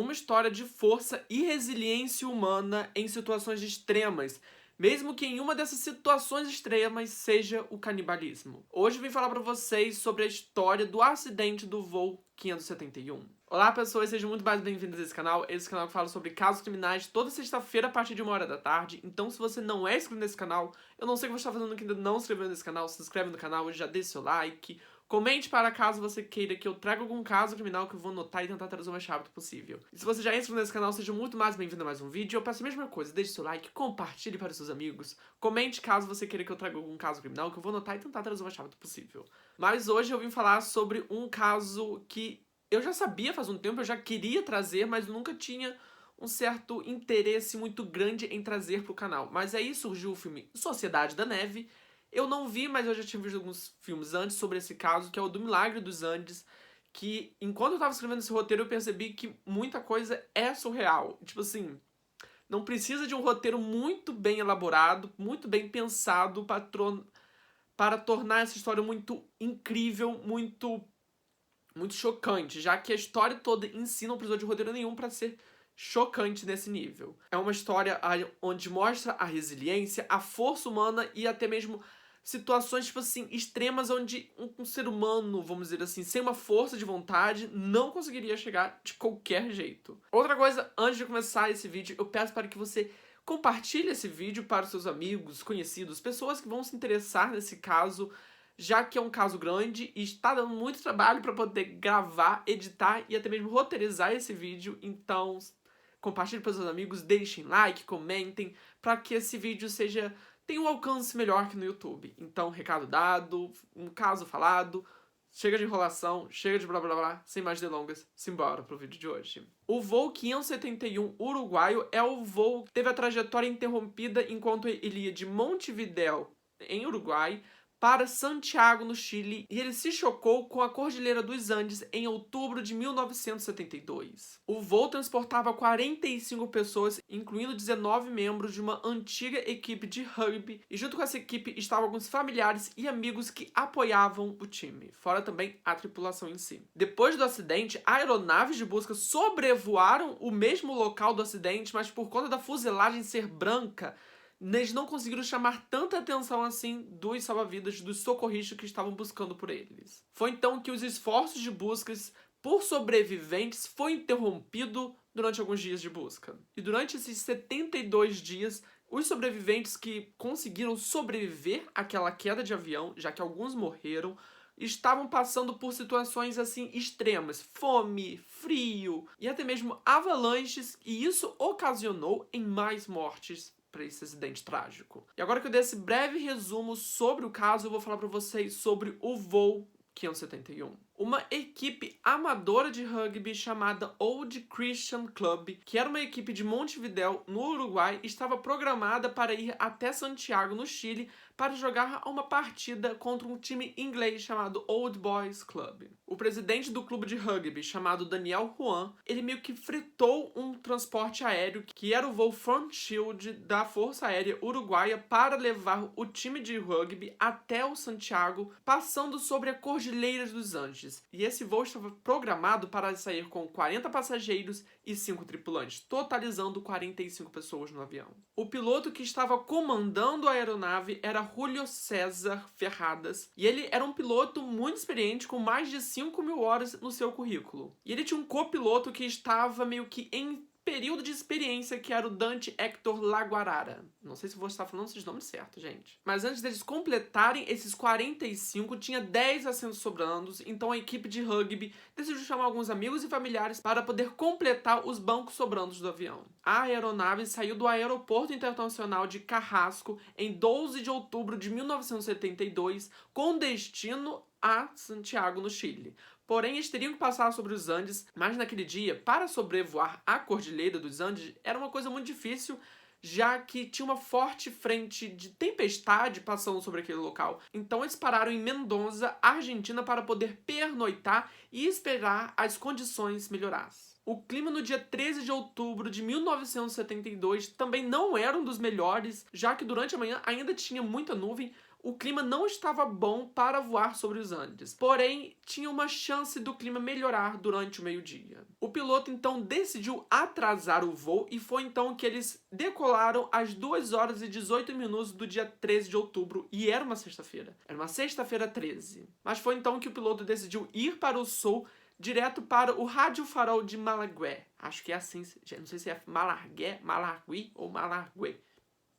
uma história de força e resiliência humana em situações extremas, mesmo que em uma dessas situações extremas seja o canibalismo. Hoje eu vim falar para vocês sobre a história do acidente do voo 571. Olá pessoas, sejam muito mais bem-vindos a esse canal. Esse canal que fala sobre casos criminais toda sexta-feira a partir de 1h da tarde. Então se você não é inscrito nesse canal, eu não sei o que você está fazendo que ainda não se inscreveu nesse canal, se inscreve no canal e já deixa seu like. Comente para caso você queira que eu traga algum caso criminal que eu vou anotar e tentar trazer o mais rápido possível. E se você já é inscrito nesse canal, seja muito mais bem-vindo a mais um vídeo. Eu peço a mesma coisa, deixe seu like, compartilhe para os seus amigos. Comente caso você queira que eu traga algum caso criminal que eu vou anotar e tentar trazer o mais rápido possível. Mas hoje eu vim falar sobre um caso que eu já sabia faz um tempo, eu já queria trazer, mas nunca tinha um certo interesse muito grande em trazer para o canal. Mas aí surgiu o filme Sociedade da Neve. Eu não vi, mas eu já tinha visto alguns filmes antes sobre esse caso, que é o do Milagre dos Andes, que enquanto eu tava escrevendo esse roteiro eu percebi que muita coisa é surreal. Tipo assim, não precisa de um roteiro muito bem elaborado, muito bem pensado para tornar essa história muito incrível, muito chocante, já que a história toda em si não precisou de roteiro nenhum para ser chocante nesse nível. É uma história onde mostra a resiliência, a força humana e até mesmo situações, tipo assim, extremas onde um ser humano, vamos dizer assim, sem uma força de vontade, não conseguiria chegar de qualquer jeito. Outra coisa, antes de começar esse vídeo, eu peço para que você compartilhe esse vídeo para os seus amigos, conhecidos, pessoas que vão se interessar nesse caso, já que é um caso grande e está dando muito trabalho para poder gravar, editar e até mesmo roteirizar esse vídeo. Então, compartilhe para os seus amigos, deixem like, comentem, para que esse vídeo tenha um alcance melhor que no YouTube. Então, recado dado, um caso falado, chega de enrolação, chega de blá blá blá, sem mais delongas, simbora pro vídeo de hoje. O voo 571 uruguaio é o voo que teve a trajetória interrompida enquanto ele ia de Montevidéu, em Uruguai, para Santiago, no Chile, e ele se chocou com a Cordilheira dos Andes em outubro de 1972. O voo transportava 45 pessoas, incluindo 19 membros de uma antiga equipe de rugby, e junto com essa equipe estavam alguns familiares e amigos que apoiavam o time, fora também a tripulação em si. Depois do acidente, aeronaves de busca sobrevoaram o mesmo local do acidente, mas por conta da fuselagem ser branca, eles não conseguiram chamar tanta atenção assim dos salva-vidas, dos socorristas que estavam buscando por eles. Foi então que os esforços de buscas por sobreviventes foi interrompido durante alguns dias de busca. E durante esses 72 dias, os sobreviventes que conseguiram sobreviver àquela queda de avião, já que alguns morreram, estavam passando por situações assim extremas, fome, frio e até mesmo avalanches, e isso ocasionou em mais mortes para esse acidente trágico. E agora que eu dei esse breve resumo sobre o caso, eu vou falar para vocês sobre o voo 571. Uma equipe amadora de rugby chamada Old Christian Club, que era uma equipe de Montevidéu, no Uruguai, estava programada para ir até Santiago, no Chile, para jogar uma partida contra um time inglês chamado Old Boys Club. O presidente do clube de rugby, chamado Daniel Juan, ele meio que fretou um transporte aéreo, que era o voo Front Shield da Força Aérea Uruguaia, para levar o time de rugby até o Santiago, passando sobre a Cordilheira dos Andes. E esse voo estava programado para sair com 40 passageiros e 5 tripulantes, totalizando 45 pessoas no avião. O piloto que estava comandando a aeronave era Julio César Ferradas, e ele era um piloto muito experiente, com mais de 5.000 horas no seu currículo. E ele tinha um copiloto que estava meio que em período de experiência, que era o Dante Hector Laguarara. Não sei se vou estar falando esses nomes certos, gente. Mas antes deles completarem esses 45, tinha 10 assentos sobrando, então a equipe de rugby decidiu chamar alguns amigos e familiares para poder completar os bancos sobrandos do avião. A aeronave saiu do Aeroporto Internacional de Carrasco em 12 de outubro de 1972, com destino a Santiago, no Chile. Porém, eles teriam que passar sobre os Andes, mas naquele dia, para sobrevoar a Cordilheira dos Andes, era uma coisa muito difícil, já que tinha uma forte frente de tempestade passando sobre aquele local. Então eles pararam em Mendoza, Argentina, para poder pernoitar e esperar as condições melhorassem. O clima no dia 13 de outubro de 1972 também não era um dos melhores, já que durante a manhã ainda tinha muita nuvem, o clima não estava bom para voar sobre os Andes. Porém, tinha uma chance do clima melhorar durante o meio-dia. O piloto então decidiu atrasar o voo e foi então que eles decolaram às 2 horas e 18 minutos do dia 13 de outubro, e era uma sexta-feira. Era uma sexta-feira 13. Mas foi então que o piloto decidiu ir para o sul, direto para o Rádio Farol de Malagué. Acho que é assim, não sei se é Malargui ou Malargué.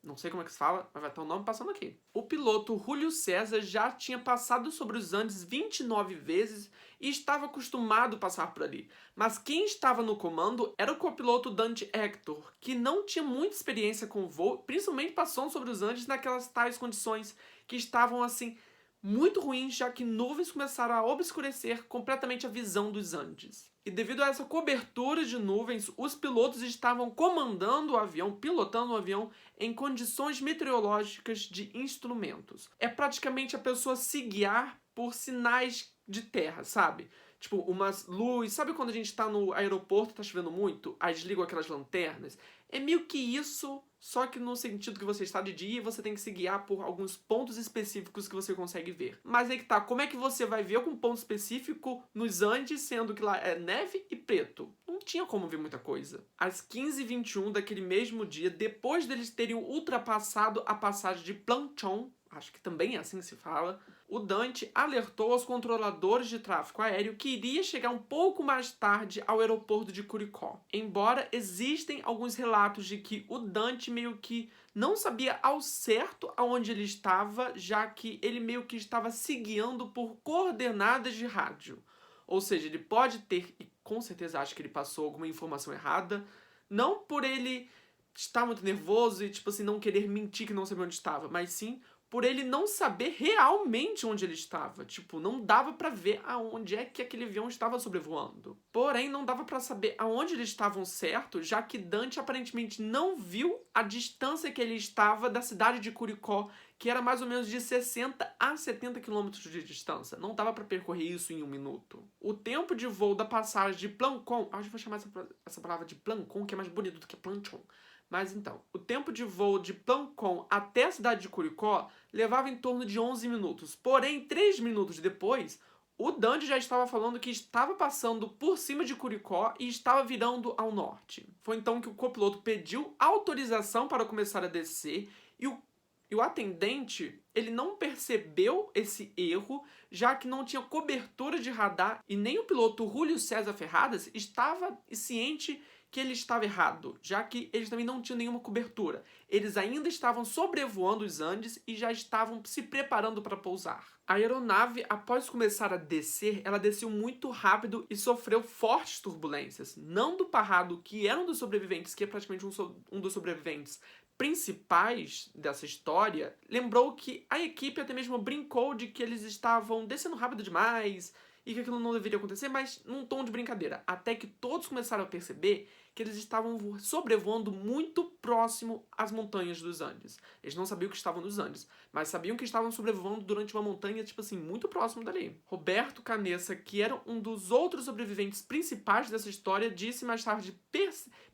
Não sei como é que se fala, mas vai estar o nome passando aqui. O piloto Júlio César já tinha passado sobre os Andes 29 vezes e estava acostumado a passar por ali. Mas quem estava no comando era o copiloto Dante Hector, que não tinha muita experiência com o voo, principalmente passando sobre os Andes naquelas tais condições que estavam assim muito ruins, já que nuvens começaram a obscurecer completamente a visão dos Andes. E devido a essa cobertura de nuvens, os pilotos estavam comandando o avião, pilotando o avião em condições meteorológicas de instrumentos. É praticamente a pessoa se guiar por sinais de terra, sabe? Tipo, umas luzes. Sabe quando a gente tá no aeroporto, tá chovendo muito, aí desligam aquelas lanternas? É meio que isso, só que no sentido que você está de dia e você tem que se guiar por alguns pontos específicos que você consegue ver. Mas aí que tá, como é que você vai ver algum ponto específico nos Andes, sendo que lá é neve e preto? Não tinha como ver muita coisa. Às 15h21 daquele mesmo dia, depois deles terem ultrapassado a passagem de Planchon, acho que também é assim que se fala, o Dante alertou aos controladores de tráfego aéreo que iria chegar um pouco mais tarde ao aeroporto de Curicó. Embora existem alguns relatos de que o Dante meio que não sabia ao certo aonde ele estava, já que ele meio que estava se guiando por coordenadas de rádio. Ou seja, ele pode ter, e com certeza acho que ele passou alguma informação errada, não por ele estar muito nervoso e, tipo assim, não querer mentir que não sabia onde estava, mas sim por ele não saber realmente onde ele estava. Tipo, não dava pra ver aonde é que aquele avião estava sobrevoando. Porém, não dava pra saber aonde eles estavam certo, já que Dante aparentemente não viu a distância que ele estava da cidade de Curicó, que era mais ou menos de 60 a 70 quilômetros de distância. Não dava pra percorrer isso em 1 minuto. O tempo de voo da passagem de Plancon, acho que vou chamar essa palavra de Plancon, que é mais bonito do que Planchon. Mas então, o tempo de voo de Plancon até a cidade de Curicó levava em torno de 11 minutos. Porém, 3 minutos depois, o Dante já estava falando que estava passando por cima de Curicó e estava virando ao norte. Foi então que o copiloto pediu autorização para começar a descer e o atendente, ele não percebeu esse erro, já que não tinha cobertura de radar e nem o piloto Júlio César Ferradas estava ciente que ele estava errado, já que eles também não tinham nenhuma cobertura. Eles ainda estavam sobrevoando os Andes e já estavam se preparando para pousar. A aeronave, após começar a descer, ela desceu muito rápido e sofreu fortes turbulências. Nando Parrado, que era um dos sobreviventes, que é praticamente um dos sobreviventes principais dessa história, lembrou que a equipe até mesmo brincou de que eles estavam descendo rápido demais e que aquilo não deveria acontecer, mas num tom de brincadeira. Até que todos começaram a perceber que eles estavam sobrevoando muito próximo às montanhas dos Andes. Eles não sabiam que estavam nos Andes, mas sabiam que estavam sobrevoando durante uma montanha, tipo assim, muito próximo dali. Roberto Canessa, que era um dos outros sobreviventes principais dessa história, disse mais tarde,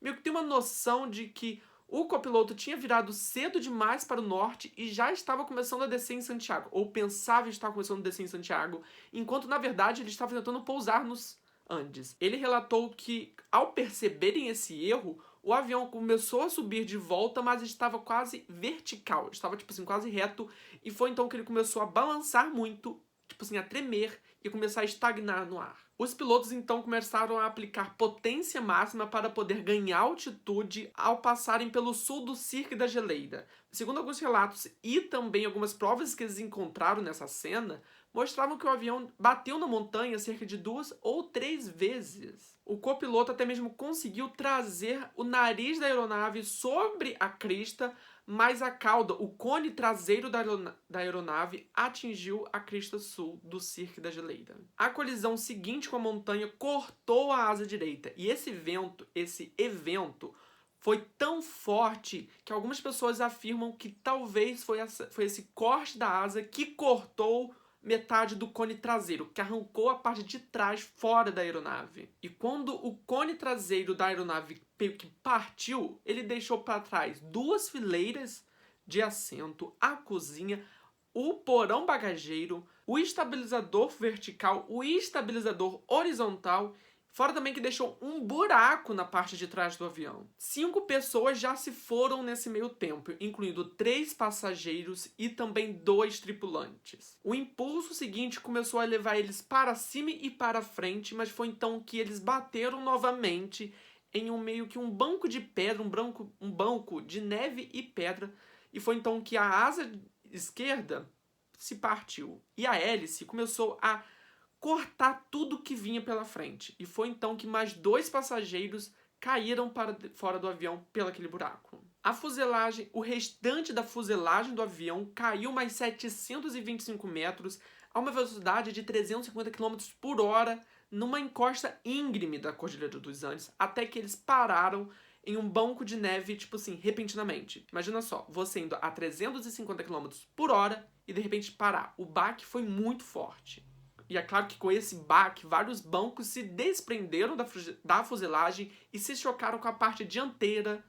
meio que tem uma noção de que o copiloto tinha virado cedo demais para o norte e já estava começando a descer em Santiago, ou pensava estar começando a descer em Santiago, enquanto na verdade ele estava tentando pousar nos Andes. Ele relatou que, ao perceberem esse erro, o avião começou a subir de volta, mas estava quase vertical, estava tipo assim, quase reto, e foi então que ele começou a balançar muito, tipo assim, a tremer e começar a estagnar no ar. Os pilotos então começaram a aplicar potência máxima para poder ganhar altitude ao passarem pelo sul do Cirque da Geleira. Segundo alguns relatos e também algumas provas que eles encontraram nessa cena, mostravam que o avião bateu na montanha cerca de 2 ou 3 vezes. O copiloto até mesmo conseguiu trazer o nariz da aeronave sobre a crista, mas a cauda, o cone traseiro da aeronave, atingiu a crista sul do Cirque da Geleira. A colisão seguinte com a montanha cortou a asa direita, e esse evento, foi tão forte que algumas pessoas afirmam que talvez foi esse corte da asa que cortou metade do cone traseiro, que arrancou a parte de trás fora da aeronave. E quando o cone traseiro da aeronave que partiu, ele deixou para trás 2 fileiras de assento, a cozinha, o porão bagageiro, o estabilizador vertical, o estabilizador horizontal, fora também que deixou um buraco na parte de trás do avião. 5 pessoas já se foram nesse meio tempo, incluindo 3 passageiros e também 2 tripulantes. O impulso seguinte começou a levar eles para cima e para frente, mas foi então que eles bateram novamente em meio que um banco de pedra, um banco de neve e pedra, e foi então que a asa esquerda se partiu e a hélice começou a cortar tudo que vinha pela frente. E foi então que mais 2 passageiros caíram para fora do avião pelo aquele buraco. A fuselagem, o restante da fuselagem do avião caiu mais 725 metros a uma velocidade de 350 km por hora numa encosta íngreme da Cordilheira dos Andes, até que eles pararam em um banco de neve, tipo assim, repentinamente. Imagina só, você indo a 350 km por hora e de repente parar. O baque foi muito forte. E é claro que com esse baque, vários bancos se desprenderam da fuselagem e se chocaram com a parte dianteira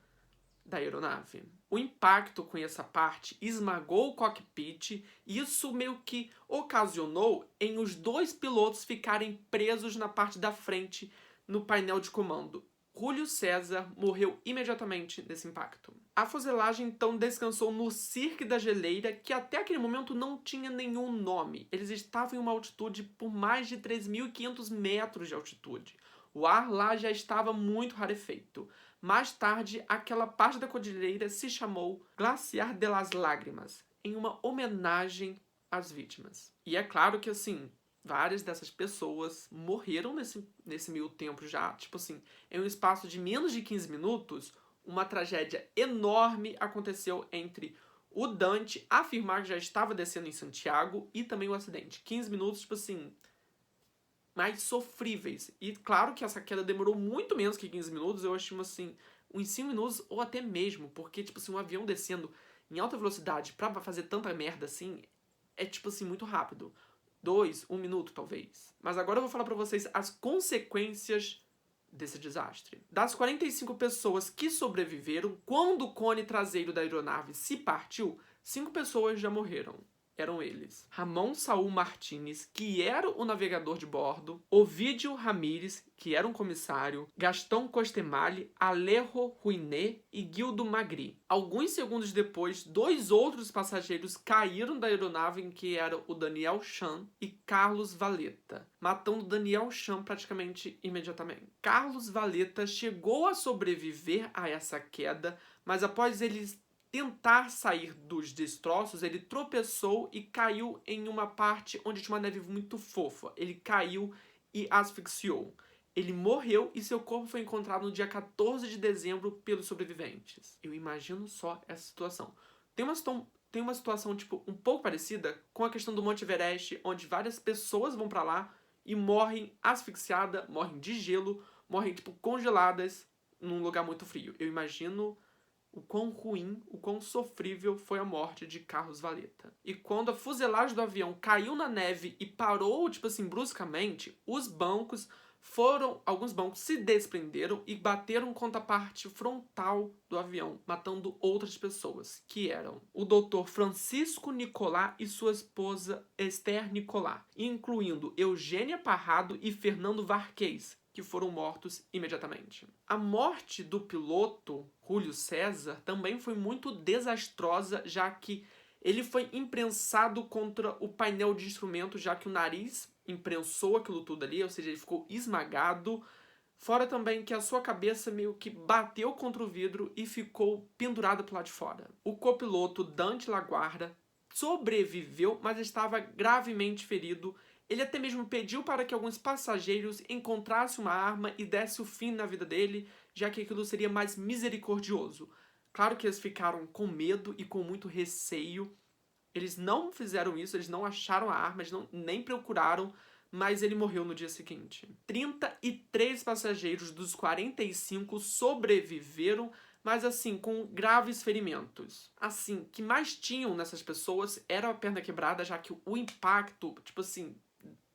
da aeronave. O impacto com essa parte esmagou o cockpit e isso meio que ocasionou em os 2 pilotos ficarem presos na parte da frente no painel de comando. Júlio César morreu imediatamente nesse impacto. A fuselagem então descansou no Cirque da Geleira, que até aquele momento não tinha nenhum nome. Eles estavam em uma altitude por mais de 3.500 metros de altitude. O ar lá já estava muito rarefeito. Mais tarde, aquela parte da cordilheira se chamou Glaciar de las Lágrimas, em uma homenagem às vítimas. E é claro que, assim, várias dessas pessoas morreram nesse meio tempo já. Tipo assim, em um espaço de menos de 15 minutos, uma tragédia enorme aconteceu entre o Dante afirmar que já estava descendo em Santiago e também o acidente. 15 minutos, tipo assim, mais sofríveis. E claro que essa queda demorou muito menos que 15 minutos, eu acho assim, uns 5 minutos ou até mesmo, porque, tipo assim, um avião descendo em alta velocidade pra fazer tanta merda assim, é, tipo assim, muito rápido. 2, 1 minuto, talvez. Mas agora eu vou falar pra vocês as consequências desse desastre. Das 45 pessoas que sobreviveram, quando o cone traseiro da aeronave se partiu, 5 pessoas já morreram. Eram eles: Ramon Saúl Martínez, que era o navegador de bordo, Ovídio Ramírez, que era um comissário, Gastão Costemale, Alejo Ruiné e Guildo Magri. Alguns segundos depois, 2 outros passageiros caíram da aeronave, em que era o Daniel Chan e Carlos Valeta, matando Daniel Chan praticamente imediatamente. Carlos Valeta chegou a sobreviver a essa queda, mas após eles tentar sair dos destroços, ele tropeçou e caiu em uma parte onde tinha uma neve muito fofa. Ele caiu e asfixiou. Ele morreu e seu corpo foi encontrado no dia 14 de dezembro pelos sobreviventes. Eu imagino só essa situação. Tem uma situação tipo um pouco parecida com a questão do Monte Everest, onde várias pessoas vão pra lá e morrem asfixiadas, morrem de gelo, morrem tipo congeladas num lugar muito frio. Eu imagino o quão ruim, o quão sofrível foi a morte de Carlos Valeta. E quando a fuselagem do avião caiu na neve e parou, tipo assim, bruscamente, alguns bancos se desprenderam e bateram contra a parte frontal do avião, matando outras pessoas, que eram o Dr. Francisco Nicolás e sua esposa Esther Nicolás, incluindo Eugênia Parrado e Fernando Varquez, que foram mortos imediatamente. A morte do piloto Júlio César também foi muito desastrosa, já que ele foi imprensado contra o painel de instrumentos, já que o nariz imprensou aquilo tudo ali, ou seja, ele ficou esmagado. Fora também que a sua cabeça meio que bateu contra o vidro e ficou pendurada pro lado de fora. O copiloto Dante Laguarda sobreviveu, mas estava gravemente ferido. Ele até mesmo pediu para que alguns passageiros encontrassem uma arma e dessem o fim na vida dele, já que aquilo seria mais misericordioso. Claro que eles ficaram com medo e com muito receio. Eles não fizeram isso, eles não acharam a arma, eles nem procuraram, mas ele morreu no dia seguinte. 33 passageiros dos 45 sobreviveram, mas assim, com graves ferimentos. Assim, que mais tinham nessas pessoas era a perna quebrada, já que o impacto, tipo assim,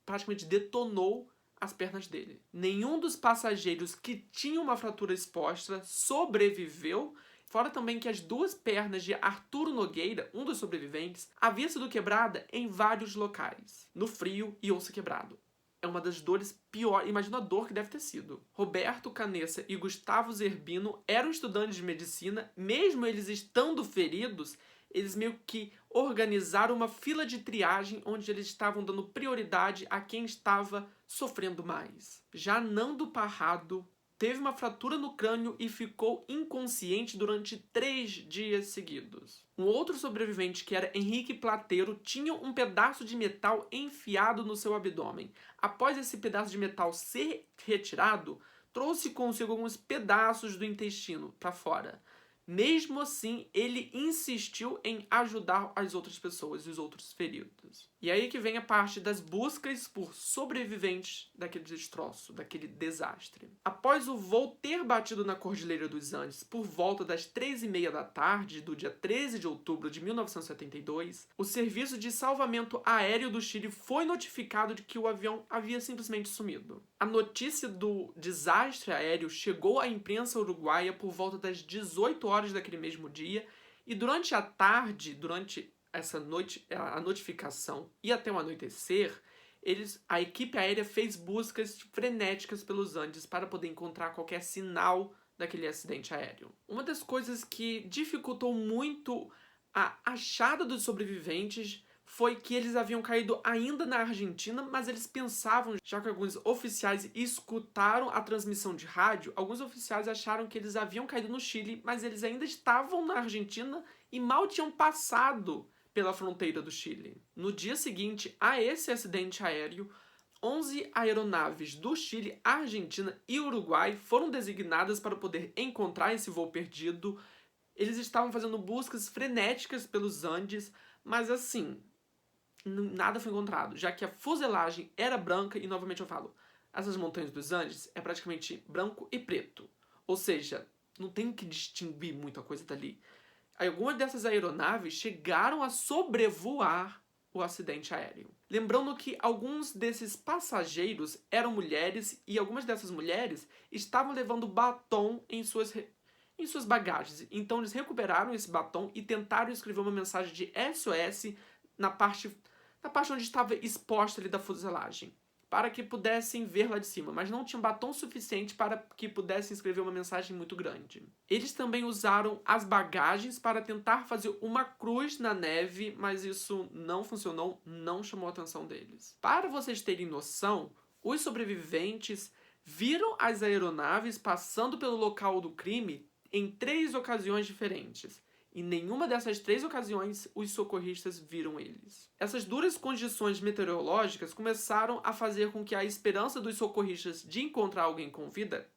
praticamente detonou as pernas dele. Nenhum dos passageiros que tinha uma fratura exposta sobreviveu Fora também que as 2 pernas de Arturo Nogueira, um dos sobreviventes, havia sido quebrada em vários locais, no frio e osso quebrado. É uma das dores piores. Imagina a dor que deve ter sido. Roberto Canessa e Gustavo Zerbino eram estudantes de medicina, mesmo eles estando feridos, eles meio que organizaram uma fila de triagem onde eles estavam dando prioridade a quem estava sofrendo mais. Já Nando Parrado teve uma fratura no crânio e ficou inconsciente durante 3 dias seguidos. Um outro sobrevivente, que era Henrique Plateiro, tinha um pedaço de metal enfiado no seu abdômen. Após esse pedaço de metal ser retirado, trouxe consigo alguns pedaços do intestino para fora. Mesmo assim, ele insistiu em ajudar as outras pessoas e os outros feridos. E aí que vem a parte das buscas por sobreviventes daquele destroço, daquele desastre. Após o voo ter batido na Cordilheira dos Andes por volta das 3h30 da tarde do dia 13 de outubro de 1972, o Serviço de Salvamento Aéreo do Chile foi notificado de que o avião havia simplesmente sumido. A notícia do desastre aéreo chegou à imprensa uruguaia por volta das 18 horas daquele mesmo dia, e durante a tarde, durante essa noite, a notificação e até o anoitecer, a equipe aérea fez buscas frenéticas pelos Andes para poder encontrar qualquer sinal daquele acidente aéreo. Uma das coisas que dificultou muito a achada dos sobreviventes foi que eles haviam caído ainda na Argentina, mas eles pensavam, já que alguns oficiais escutaram a transmissão de rádio, alguns oficiais acharam que eles haviam caído no Chile, mas eles ainda estavam na Argentina e mal tinham passado pela fronteira do Chile. No dia seguinte a esse acidente aéreo, 11 aeronaves do Chile, Argentina e Uruguai foram designadas para poder encontrar esse voo perdido. Eles estavam fazendo buscas frenéticas pelos Andes, mas assim, nada foi encontrado, já que a fuselagem era branca, e novamente eu falo, essas montanhas dos Andes é praticamente branco e preto. Ou seja, não tem que distinguir muita coisa dali. Algumas dessas aeronaves chegaram a sobrevoar o acidente aéreo. Lembrando que alguns desses passageiros eram mulheres, e algumas dessas mulheres estavam levando batom em suas bagagens. Então eles recuperaram esse batom e tentaram escrever uma mensagem de SOS na parte onde estava exposta ali da fuselagem, para que pudessem ver lá de cima, mas não tinham batom suficiente para que pudessem escrever uma mensagem muito grande. Eles também usaram as bagagens para tentar fazer uma cruz na neve, mas isso não funcionou, não chamou a atenção deles. Para vocês terem noção, os sobreviventes viram as aeronaves passando pelo local do crime em 3 ocasiões diferentes. Em nenhuma dessas 3 ocasiões, os socorristas viram eles. Essas duras condições meteorológicas começaram a fazer com que a esperança dos socorristas de encontrar alguém com vida,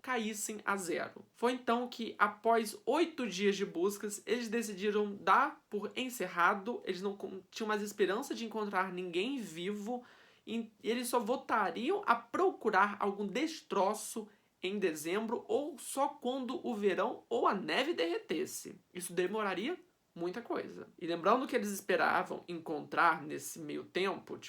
caíssem a zero. Foi então que, após 8 dias de buscas, eles decidiram dar por encerrado, eles não tinham mais esperança de encontrar ninguém vivo, e eles só voltariam a procurar algum destroço em dezembro, ou só quando o verão ou a neve derretesse. Isso demoraria muita coisa. E lembrando que eles esperavam encontrar nesse meio tempo,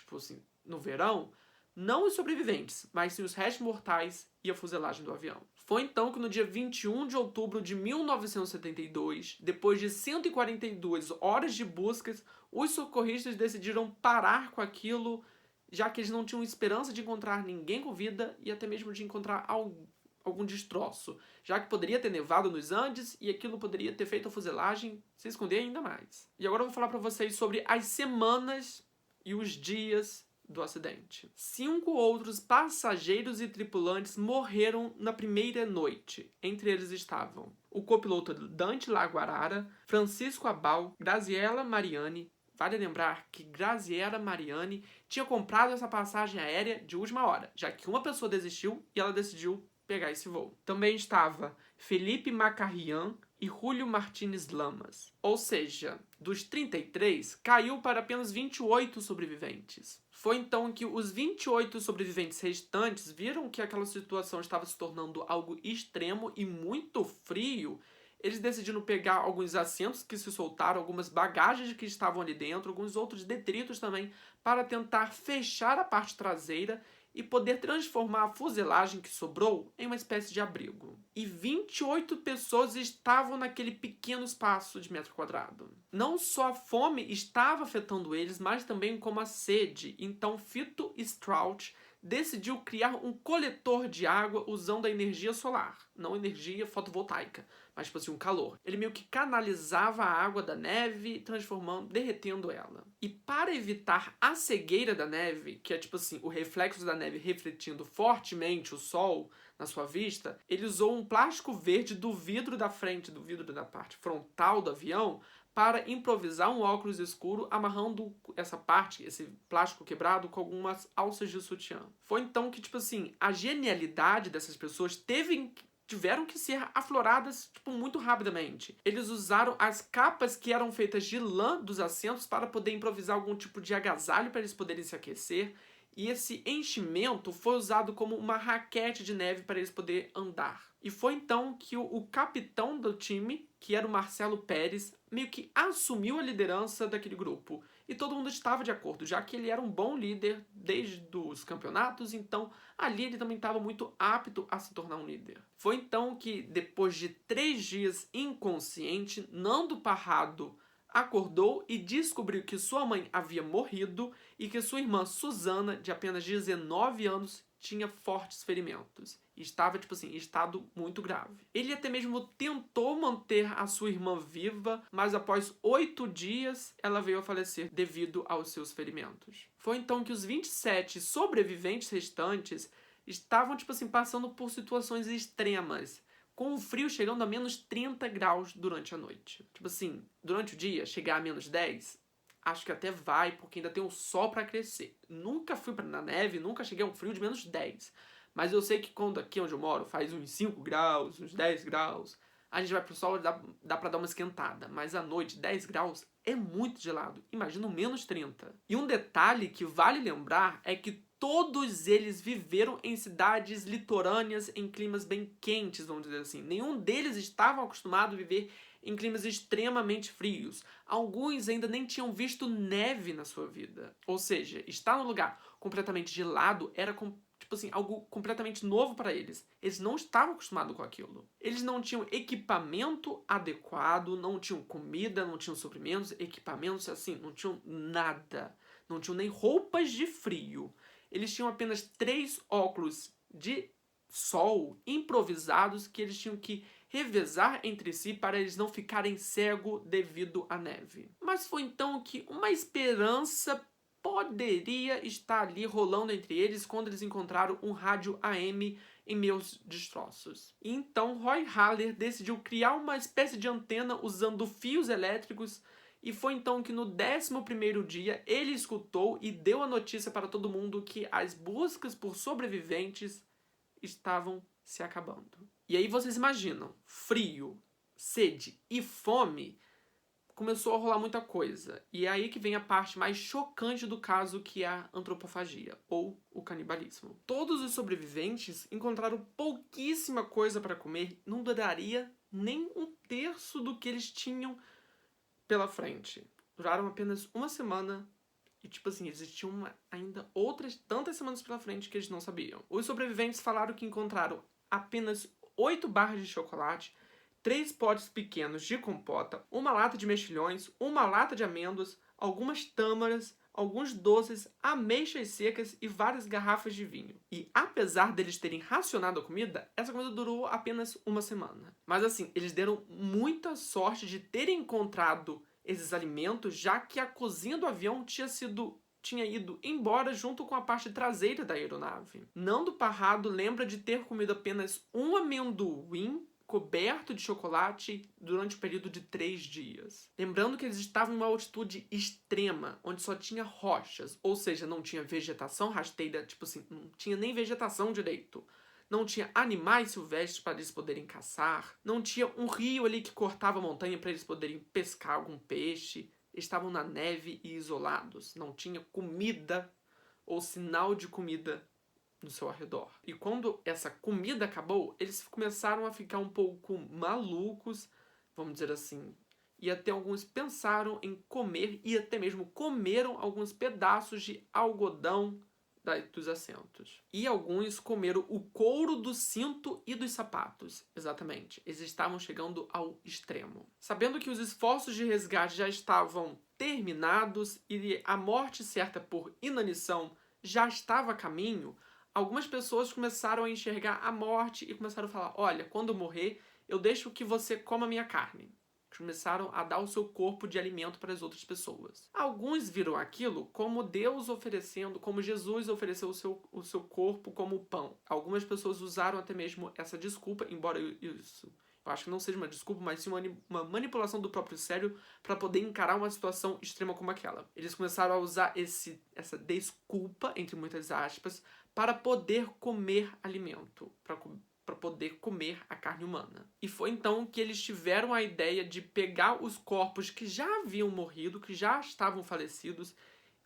no verão, não os sobreviventes, mas sim os restos mortais e a fuselagem do avião. Foi então que no dia 21 de outubro de 1972, depois de 142 horas de buscas, os socorristas decidiram parar com aquilo, já que eles não tinham esperança de encontrar ninguém com vida e até mesmo de encontrar algum destroço, já que poderia ter nevado nos Andes e aquilo poderia ter feito a fuselagem se esconder ainda mais. E agora eu vou falar para vocês sobre as semanas e os dias do acidente. 5 outros passageiros e tripulantes morreram na primeira noite. Entre eles estavam o copiloto Dante Laguarara, Francisco Abal, Graziella Mariani. Vale lembrar que Graziella Mariani tinha comprado essa passagem aérea de última hora, já que uma pessoa desistiu e ela decidiu pegar esse voo. Também estava Felipe Macarrian e Julio Martínez Lamas. Ou seja, dos 33, caiu para apenas 28 sobreviventes. Foi então que os 28 sobreviventes restantes viram que aquela situação estava se tornando algo extremo e muito frio. Eles decidiram pegar alguns assentos que se soltaram, algumas bagagens que estavam ali dentro, alguns outros detritos também, para tentar fechar a parte traseira e poder transformar a fuselagem que sobrou em uma espécie de abrigo. E 28 pessoas estavam naquele pequeno espaço de metro quadrado. Não só a fome estava afetando eles, mas também como a sede. Então Fito Strout decidiu criar um coletor de água usando a energia solar, não energia fotovoltaica, mas tipo assim, um calor. Ele meio que canalizava a água da neve, derretendo ela. E para evitar a cegueira da neve, que é tipo assim, o reflexo da neve refletindo fortemente o sol na sua vista, ele usou um plástico verde do vidro da frente, do vidro da parte frontal do avião, para improvisar um óculos escuro, amarrando essa parte, esse plástico quebrado, com algumas alças de sutiã. Foi então que, tipo assim, a genialidade dessas pessoas tiveram que ser afloradas, tipo, muito rapidamente. Eles usaram as capas que eram feitas de lã dos assentos para poder improvisar algum tipo de agasalho para eles poderem se aquecer. E esse enchimento foi usado como uma raquete de neve para eles poderem andar. E foi então que o capitão do time, que era o Marcelo Pérez, meio que assumiu a liderança daquele grupo. E todo mundo estava de acordo, já que ele era um bom líder desde os campeonatos, então ali ele também estava muito apto a se tornar um líder. Foi então que, depois de 3 dias inconsciente, Nando Parrado acordou e descobriu que sua mãe havia morrido e que sua irmã Susana, de apenas 19 anos, tinha fortes ferimentos. E estava, tipo assim, em estado muito grave. Ele até mesmo tentou manter a sua irmã viva, mas após 8 dias ela veio a falecer devido aos seus ferimentos. Foi então que os 27 sobreviventes restantes estavam, tipo assim, passando por situações extremas, com o frio chegando a menos 30 graus durante a noite. Tipo assim, durante o dia, chegar a menos 10, acho que até vai, porque ainda tem o sol para crescer. Nunca fui na neve, nunca cheguei a um frio de menos 10. Mas eu sei que quando aqui onde eu moro faz uns 5 graus, uns 10 graus, a gente vai pro sol e dá pra dar uma esquentada. Mas à noite, 10 graus é muito gelado. Imagina menos 30. E um detalhe que vale lembrar é que todos eles viveram em cidades litorâneas em climas bem quentes, vamos dizer assim. Nenhum deles estava acostumado a viver em climas extremamente frios. Alguns ainda nem tinham visto neve na sua vida. Ou seja, estar num lugar completamente gelado era tipo assim, algo completamente novo para eles. Eles não estavam acostumados com aquilo. Eles não tinham equipamento adequado, não tinham comida, não tinham suprimentos, equipamentos assim, não tinham nada. Não tinham nem roupas de frio. Eles tinham apenas 3 óculos de sol improvisados que eles tinham que revezar entre si para eles não ficarem cegos devido à neve. Mas foi então que uma esperança poderia estar ali rolando entre eles quando eles encontraram um rádio AM em meus destroços. E então Roy Haller decidiu criar uma espécie de antena usando fios elétricos. E foi então que no 11º dia ele escutou e deu a notícia para todo mundo que as buscas por sobreviventes estavam se acabando. E aí vocês imaginam, frio, sede e fome, começou a rolar muita coisa. E é aí que vem a parte mais chocante do caso, que é a antropofagia, ou o canibalismo. Todos os sobreviventes encontraram pouquíssima coisa para comer, não duraria nem 1/3 do que eles tinham pela frente. Duraram apenas uma semana e, tipo assim, existiam ainda outras tantas semanas pela frente que eles não sabiam. Os sobreviventes falaram que encontraram apenas 8 barras de chocolate, 3 potes pequenos de compota, uma lata de mexilhões, uma lata de amêndoas, algumas tâmaras, alguns doces, ameixas secas e várias garrafas de vinho. E apesar deles terem racionado a comida, essa comida durou apenas uma semana. Mas assim, eles deram muita sorte de terem encontrado esses alimentos, já que a cozinha do avião tinha ido embora junto com a parte traseira da aeronave. Nando Parrado lembra de ter comido apenas um amendoim coberto de chocolate durante o período de 3 dias. Lembrando que eles estavam em uma altitude extrema, onde só tinha rochas, ou seja, não tinha vegetação rasteira, tipo assim, não tinha nem vegetação direito. Não tinha animais silvestres para eles poderem caçar, não tinha um rio ali que cortava a montanha para eles poderem pescar algum peixe. Eles estavam na neve e isolados, não tinha comida ou sinal de comida no seu arredor. E quando essa comida acabou, eles começaram a ficar um pouco malucos, vamos dizer assim. E até alguns pensaram em comer e até mesmo comeram alguns pedaços de algodão dos assentos. E alguns comeram o couro do cinto e dos sapatos. Exatamente. Eles estavam chegando ao extremo. Sabendo que os esforços de resgate já estavam terminados e a morte certa por inanição já estava a caminho, algumas pessoas começaram a enxergar a morte e começaram a falar: olha, quando eu morrer, eu deixo que você coma minha carne. Começaram a dar o seu corpo de alimento para as outras pessoas. Alguns viram aquilo como Deus oferecendo, como Jesus ofereceu o seu corpo como pão. Algumas pessoas usaram até mesmo essa desculpa, embora isso eu acho que não seja uma desculpa, mas sim uma manipulação do próprio cérebro para poder encarar uma situação extrema como aquela. Eles começaram a usar essa desculpa, entre muitas aspas, para poder comer alimento, para poder comer a carne humana. E foi então que eles tiveram a ideia de pegar os corpos que já haviam morrido, que já estavam falecidos,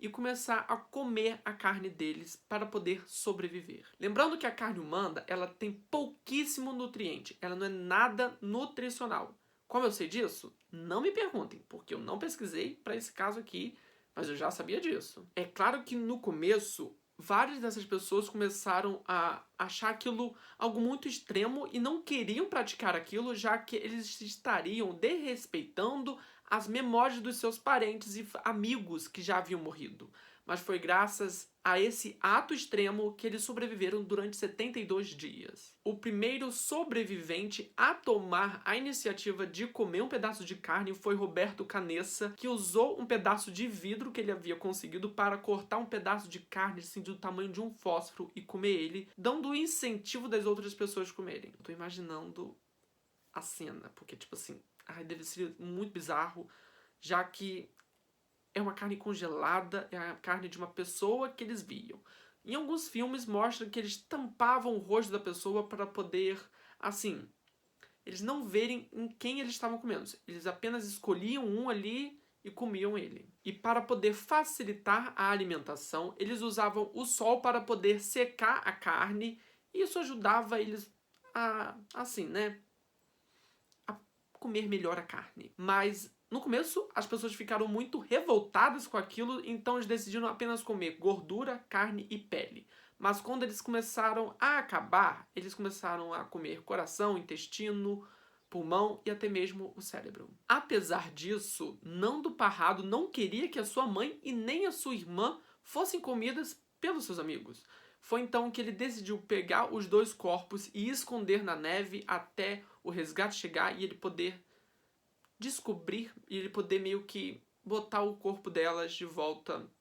e começar a comer a carne deles para poder sobreviver. Lembrando que a carne humana, ela tem pouquíssimo nutriente, ela não é nada nutricional. Como eu sei disso? Não me perguntem, porque eu não pesquisei para esse caso aqui, mas eu já sabia disso. É claro que no começo, várias dessas pessoas começaram a achar aquilo algo muito extremo e não queriam praticar aquilo, já que eles estariam desrespeitando as memórias dos seus parentes e amigos que já haviam morrido. Mas foi graças a esse ato extremo que eles sobreviveram durante 72 dias. O primeiro sobrevivente a tomar a iniciativa de comer um pedaço de carne foi Roberto Canessa, que usou um pedaço de vidro que ele havia conseguido para cortar um pedaço de carne assim, do tamanho de um fósforo e comer ele, dando o incentivo das outras pessoas comerem. Eu tô imaginando a cena, porque tipo assim, deve ser muito bizarro, já que é uma carne congelada, é a carne de uma pessoa que eles viam. Em alguns filmes mostram que eles tampavam o rosto da pessoa para poder, assim, eles não verem em quem eles estavam comendo. Eles apenas escolhiam um ali e comiam ele. E para poder facilitar a alimentação, eles usavam o sol para poder secar a carne, e isso ajudava eles a, assim, né, a comer melhor a carne. Mas no começo, as pessoas ficaram muito revoltadas com aquilo, então eles decidiram apenas comer gordura, carne e pele. Mas quando eles começaram a acabar, eles começaram a comer coração, intestino, pulmão e até mesmo o cérebro. Apesar disso, Nando Parrado não queria que a sua mãe e nem a sua irmã fossem comidas pelos seus amigos. Foi então que ele decidiu pegar os dois corpos e esconder na neve até o resgate chegar e ele poder descobrir e ele poder meio que botar o corpo delas de volta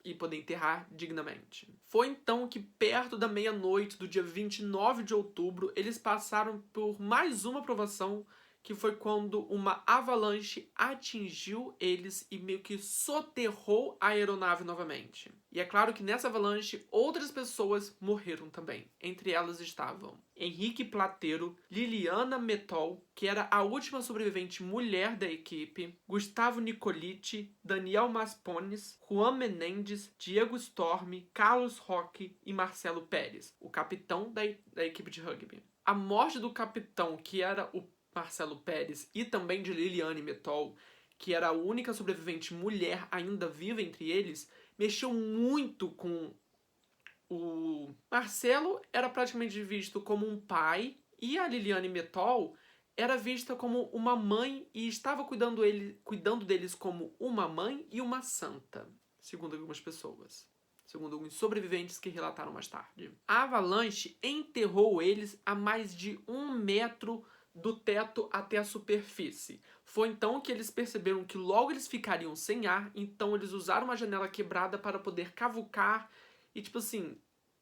e poder enterrar dignamente. Foi então que, perto da meia-noite do dia 29 de outubro, eles passaram por mais uma provação, que foi quando uma avalanche atingiu eles e meio que soterrou a aeronave novamente. E é claro que nessa avalanche outras pessoas morreram também. Entre elas estavam Henrique Plateiro, Liliana Metol, que era a última sobrevivente mulher da equipe, Gustavo Nicoliti, Daniel Maspones, Juan Menendez, Diego Storm, Carlos Roque e Marcelo Pérez, o capitão da equipe de rugby. A morte do capitão, que era o Marcelo Pérez, e também de Liliane Metol, que era a única sobrevivente mulher ainda viva entre eles, mexeu muito com o Marcelo. Era praticamente visto como um pai, e a Liliane Metol era vista como uma mãe e estava cuidando deles como uma mãe e uma santa, segundo algumas pessoas. Segundo alguns sobreviventes que relataram mais tarde. A avalanche enterrou eles a mais de 1 metro do teto até a superfície. Foi então que eles perceberam que logo eles ficariam sem ar, então eles usaram uma janela quebrada para poder cavucar e, tipo assim,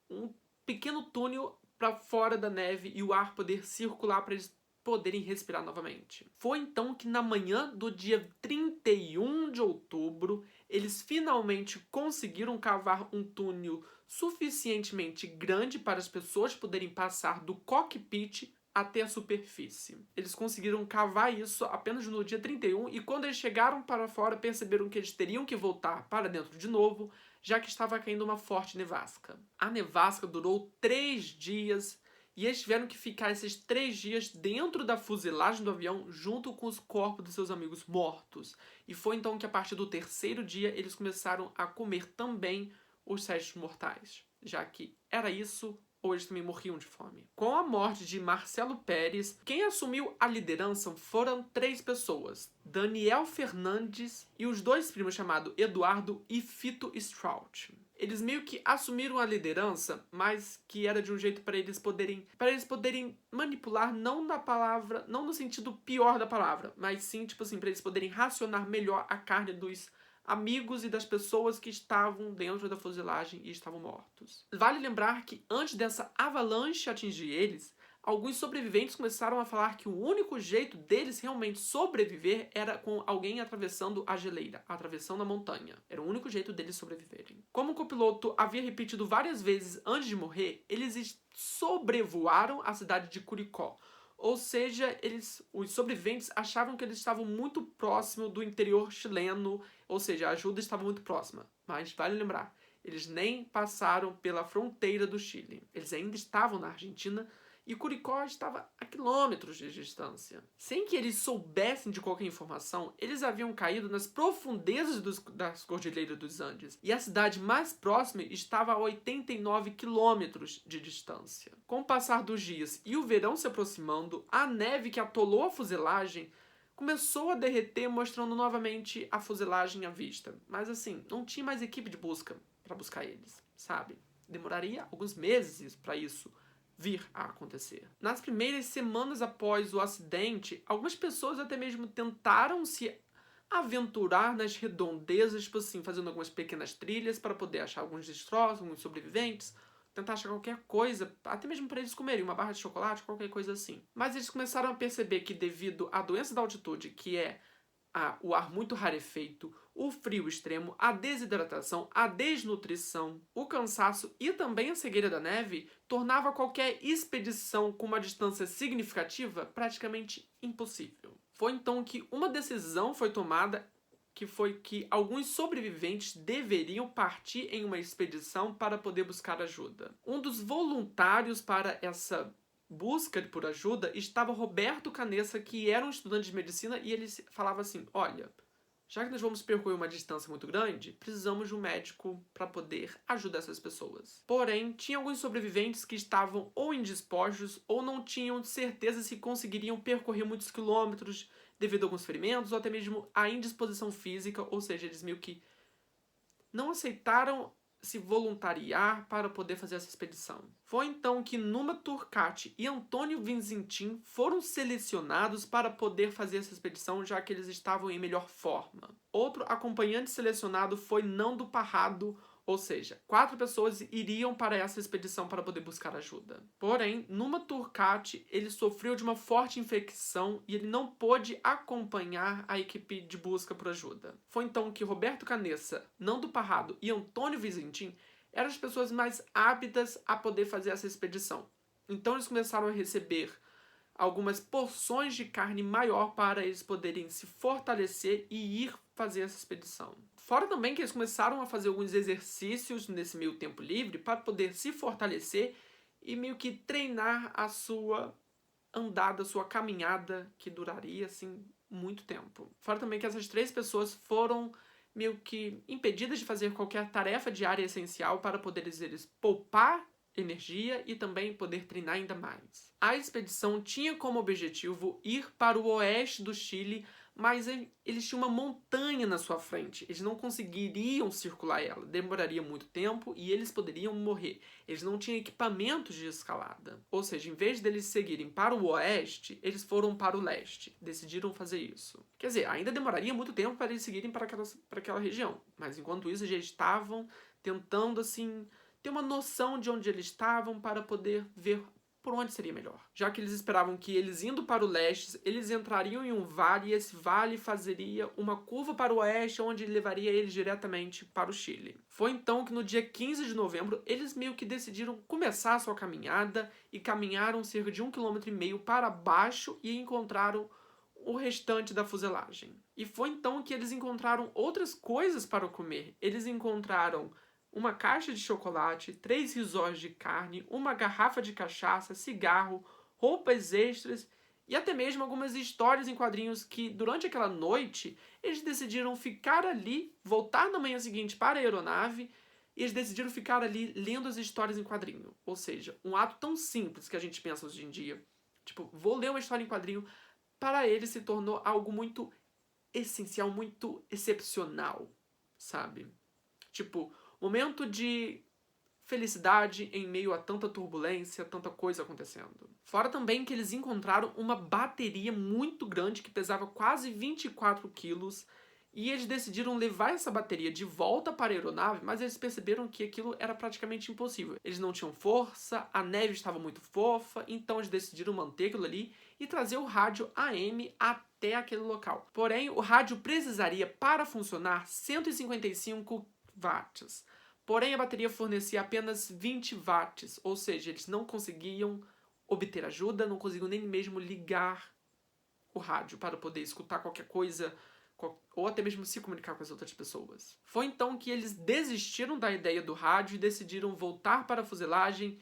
um pequeno túnel para fora da neve e o ar poder circular para eles poderem respirar novamente. Foi então que na manhã do dia 31 de outubro, eles finalmente conseguiram cavar um túnel suficientemente grande para as pessoas poderem passar do cockpit até a superfície. Eles conseguiram cavar isso apenas no dia 31 e quando eles chegaram para fora perceberam que eles teriam que voltar para dentro de novo, já que estava caindo uma forte nevasca. A nevasca durou 3 dias e eles tiveram que ficar esses 3 dias dentro da fuselagem do avião junto com os corpos dos seus amigos mortos. E foi então que a partir do 3º dia eles começaram a comer também os restos mortais, já que era isso ou eles também morriam de fome. Com a morte de Marcelo Pérez, quem assumiu a liderança foram 3 pessoas, Daniel Fernandes e os 2 primos chamados Eduardo e Fito Strout. Eles meio que assumiram a liderança, mas que era de um jeito para eles poderem manipular, não na palavra, não no sentido pior da palavra, mas sim, tipo assim, para eles poderem racionar melhor a carne dos amigos e das pessoas que estavam dentro da fuzilagem e estavam mortos. Vale lembrar que antes dessa avalanche atingir eles, alguns sobreviventes começaram a falar que o único jeito deles realmente sobreviver era com alguém atravessando a geleira, atravessando a montanha. Era o único jeito deles sobreviverem. Como o copiloto havia repetido várias vezes antes de morrer, eles sobrevoaram a cidade de Curicó. Ou seja, os sobreviventes achavam que eles estavam muito próximo do interior chileno, ou seja, a ajuda estava muito próxima. Mas vale lembrar, eles nem passaram pela fronteira do Chile. Eles ainda estavam na Argentina e Curicó estava a quilômetros de distância. Sem que eles soubessem de qualquer informação, eles haviam caído nas profundezas das Cordilheiras dos Andes, e a cidade mais próxima estava a 89 quilômetros de distância. Com o passar dos dias e o verão se aproximando, a neve que atolou a fuselagem começou a derreter, mostrando novamente a fuselagem à vista. Mas assim, não tinha mais equipe de busca para buscar eles, sabe? Demoraria alguns meses para isso vir a acontecer. Nas primeiras semanas após o acidente, algumas pessoas até mesmo tentaram se aventurar nas redondezas, tipo assim, fazendo algumas pequenas trilhas para poder achar alguns destroços, alguns sobreviventes, tentar achar qualquer coisa, até mesmo para eles comerem, uma barra de chocolate, qualquer coisa assim. Mas eles começaram a perceber que devido à doença da altitude, que é o ar muito rarefeito, o frio extremo, a desidratação, a desnutrição, o cansaço e também a cegueira da neve tornava qualquer expedição com uma distância significativa praticamente impossível. Foi então que uma decisão foi tomada, que foi que alguns sobreviventes deveriam partir em uma expedição para poder buscar ajuda. Um dos voluntários para essa busca por ajuda estava Roberto Canessa, que era um estudante de medicina, e ele falava assim: olha, já que nós vamos percorrer uma distância muito grande, precisamos de um médico para poder ajudar essas pessoas. Porém, tinha alguns sobreviventes que estavam ou indispostos ou não tinham certeza se conseguiriam percorrer muitos quilômetros devido a alguns ferimentos ou até mesmo a indisposição física, ou seja, eles meio que não aceitaram se voluntariar para poder fazer essa expedição. Foi então que Numa Turcati e Antônio Vizintim foram selecionados para poder fazer essa expedição, já que eles estavam em melhor forma. Outro acompanhante selecionado foi Nando Parrado, ou seja, 4 pessoas iriam para essa expedição para poder buscar ajuda. Porém, Numa Turcati, ele sofreu de uma forte infecção e ele não pôde acompanhar a equipe de busca por ajuda. Foi então que Roberto Canessa, Nando Parrado e Antônio Vizintim eram as pessoas mais aptas a poder fazer essa expedição. Então eles começaram a receber algumas porções de carne maior para eles poderem se fortalecer e ir fazer essa expedição. Fora também que eles começaram a fazer alguns exercícios nesse meio tempo livre para poder se fortalecer e meio que treinar a sua andada, a sua caminhada, que duraria assim muito tempo. Fora também que essas 3 pessoas foram meio que impedidas de fazer qualquer tarefa diária essencial para poder eles poupar energia e também poder treinar ainda mais. A expedição tinha como objetivo ir para o oeste do Chile, mas eles tinham uma montanha na sua frente. Eles não conseguiriam circular ela. Demoraria muito tempo e eles poderiam morrer. Eles não tinham equipamentos de escalada. Ou seja, em vez deles seguirem para o oeste, eles foram para o leste. Decidiram fazer isso. Quer dizer, ainda demoraria muito tempo para eles seguirem para aquela região. Mas enquanto isso, já estavam tentando, assim, ter uma noção de onde eles estavam para poder ver por onde seria melhor. Já que eles esperavam que eles indo para o leste, eles entrariam em um vale e esse vale fazeria uma curva para o oeste, onde levaria eles diretamente para o Chile. Foi então que no dia 15 de novembro, eles meio que decidiram começar a sua caminhada e caminharam cerca de 1,5 km para baixo e encontraram o restante da fuselagem. E foi então que eles encontraram outras coisas para comer. Eles encontraram uma caixa de chocolate, 3 risóis de carne, uma garrafa de cachaça, cigarro, roupas extras e até mesmo algumas histórias em quadrinhos que, durante aquela noite, eles decidiram ficar ali, voltar na manhã seguinte para a aeronave e eles decidiram ficar ali lendo as histórias em quadrinho. Ou seja, um ato tão simples que a gente pensa hoje em dia, tipo, vou ler uma história em quadrinho, para eles se tornou algo muito essencial, muito excepcional, sabe? Tipo, momento de felicidade em meio a tanta turbulência, tanta coisa acontecendo. Fora também que eles encontraram uma bateria muito grande que pesava quase 24 quilos e eles decidiram levar essa bateria de volta para a aeronave, mas eles perceberam que aquilo era praticamente impossível. Eles não tinham força, a neve estava muito fofa, então eles decidiram manter aquilo ali e trazer o rádio AM até aquele local. Porém, o rádio precisaria, para funcionar, 155 watts. Porém, a bateria fornecia apenas 20 watts, ou seja, eles não conseguiam obter ajuda, não conseguiam nem mesmo ligar o rádio para poder escutar qualquer coisa ou até mesmo se comunicar com as outras pessoas. Foi então que eles desistiram da ideia do rádio e decidiram voltar para a fuselagem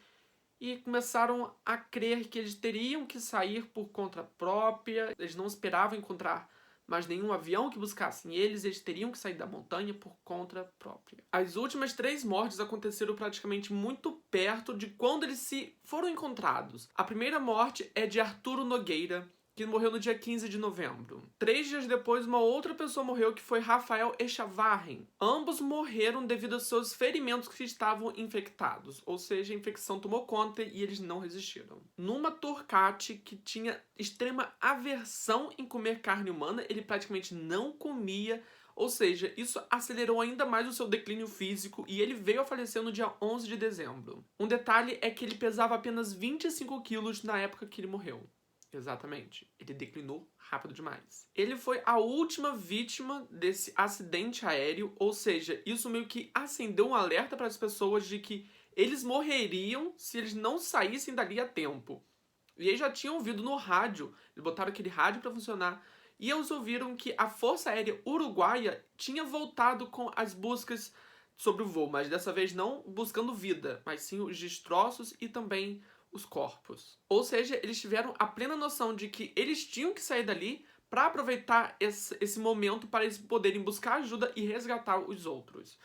e começaram a crer que eles teriam que sair por conta própria. Eles não esperavam encontrar mais nenhum avião que buscassem eles teriam que sair da montanha por conta própria. As últimas 3 mortes aconteceram praticamente muito perto de quando eles se foram encontrados. A primeira morte é de Arturo Nogueira, que morreu no dia 15 de novembro. 3 dias depois, uma outra pessoa morreu, que foi Rafael Echavarren. Ambos morreram devido aos seus ferimentos que estavam infectados, ou seja, a infecção tomou conta e eles não resistiram. Numa Turcati, que tinha extrema aversão em comer carne humana, ele praticamente não comia, ou seja, isso acelerou ainda mais o seu declínio físico e ele veio a falecer no dia 11 de dezembro. Um detalhe é que ele pesava apenas 25 quilos na época que ele morreu. Exatamente. Ele declinou rápido demais. Ele foi a última vítima desse acidente aéreo, ou seja, isso meio que acendeu um alerta para as pessoas de que eles morreriam se eles não saíssem dali a tempo. E eles já tinham ouvido no rádio, eles botaram aquele rádio para funcionar, e eles ouviram que a Força Aérea Uruguaia tinha voltado com as buscas sobre o voo, mas dessa vez não buscando vida, mas sim os destroços e também os corpos. Ou seja, eles tiveram a plena noção de que eles tinham que sair dali para aproveitar esse momento para eles poderem buscar ajuda e resgatar os outros.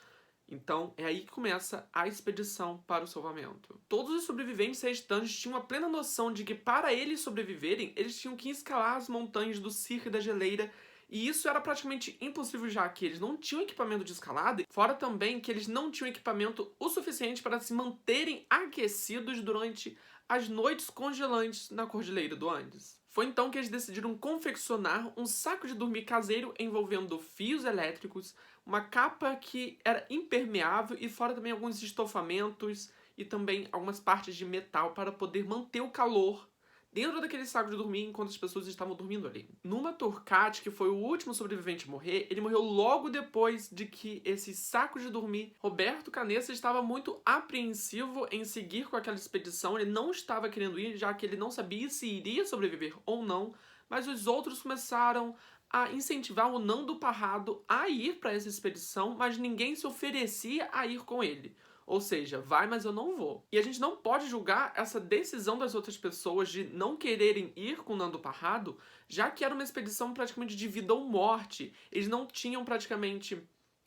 Então, é aí que começa a expedição para o salvamento. Todos os sobreviventes restantes tinham a plena noção de que para eles sobreviverem, eles tinham que escalar as montanhas do Circo e da Geleira, e isso era praticamente impossível já que eles não tinham equipamento de escalada, fora também que eles não tinham equipamento o suficiente para se manterem aquecidos durante as noites congelantes na Cordilheira do Andes. Foi então que eles decidiram confeccionar um saco de dormir caseiro envolvendo fios elétricos, uma capa que era impermeável e fora também alguns estofamentos e também algumas partes de metal para poder manter o calor dentro daquele saco de dormir enquanto as pessoas estavam dormindo ali. Numa Turcati, que foi o último sobrevivente a morrer, ele morreu logo depois de que esse saco de dormir, Roberto Canessa estava muito apreensivo em seguir com aquela expedição, ele não estava querendo ir, já que ele não sabia se iria sobreviver ou não, mas os outros começaram a incentivar o Nando Parrado a ir para essa expedição, mas ninguém se oferecia a ir com ele. Ou seja, vai, mas eu não vou. E a gente não pode julgar essa decisão das outras pessoas de não quererem ir com o Nando Parrado, já que era uma expedição praticamente de vida ou morte. Eles não tinham praticamente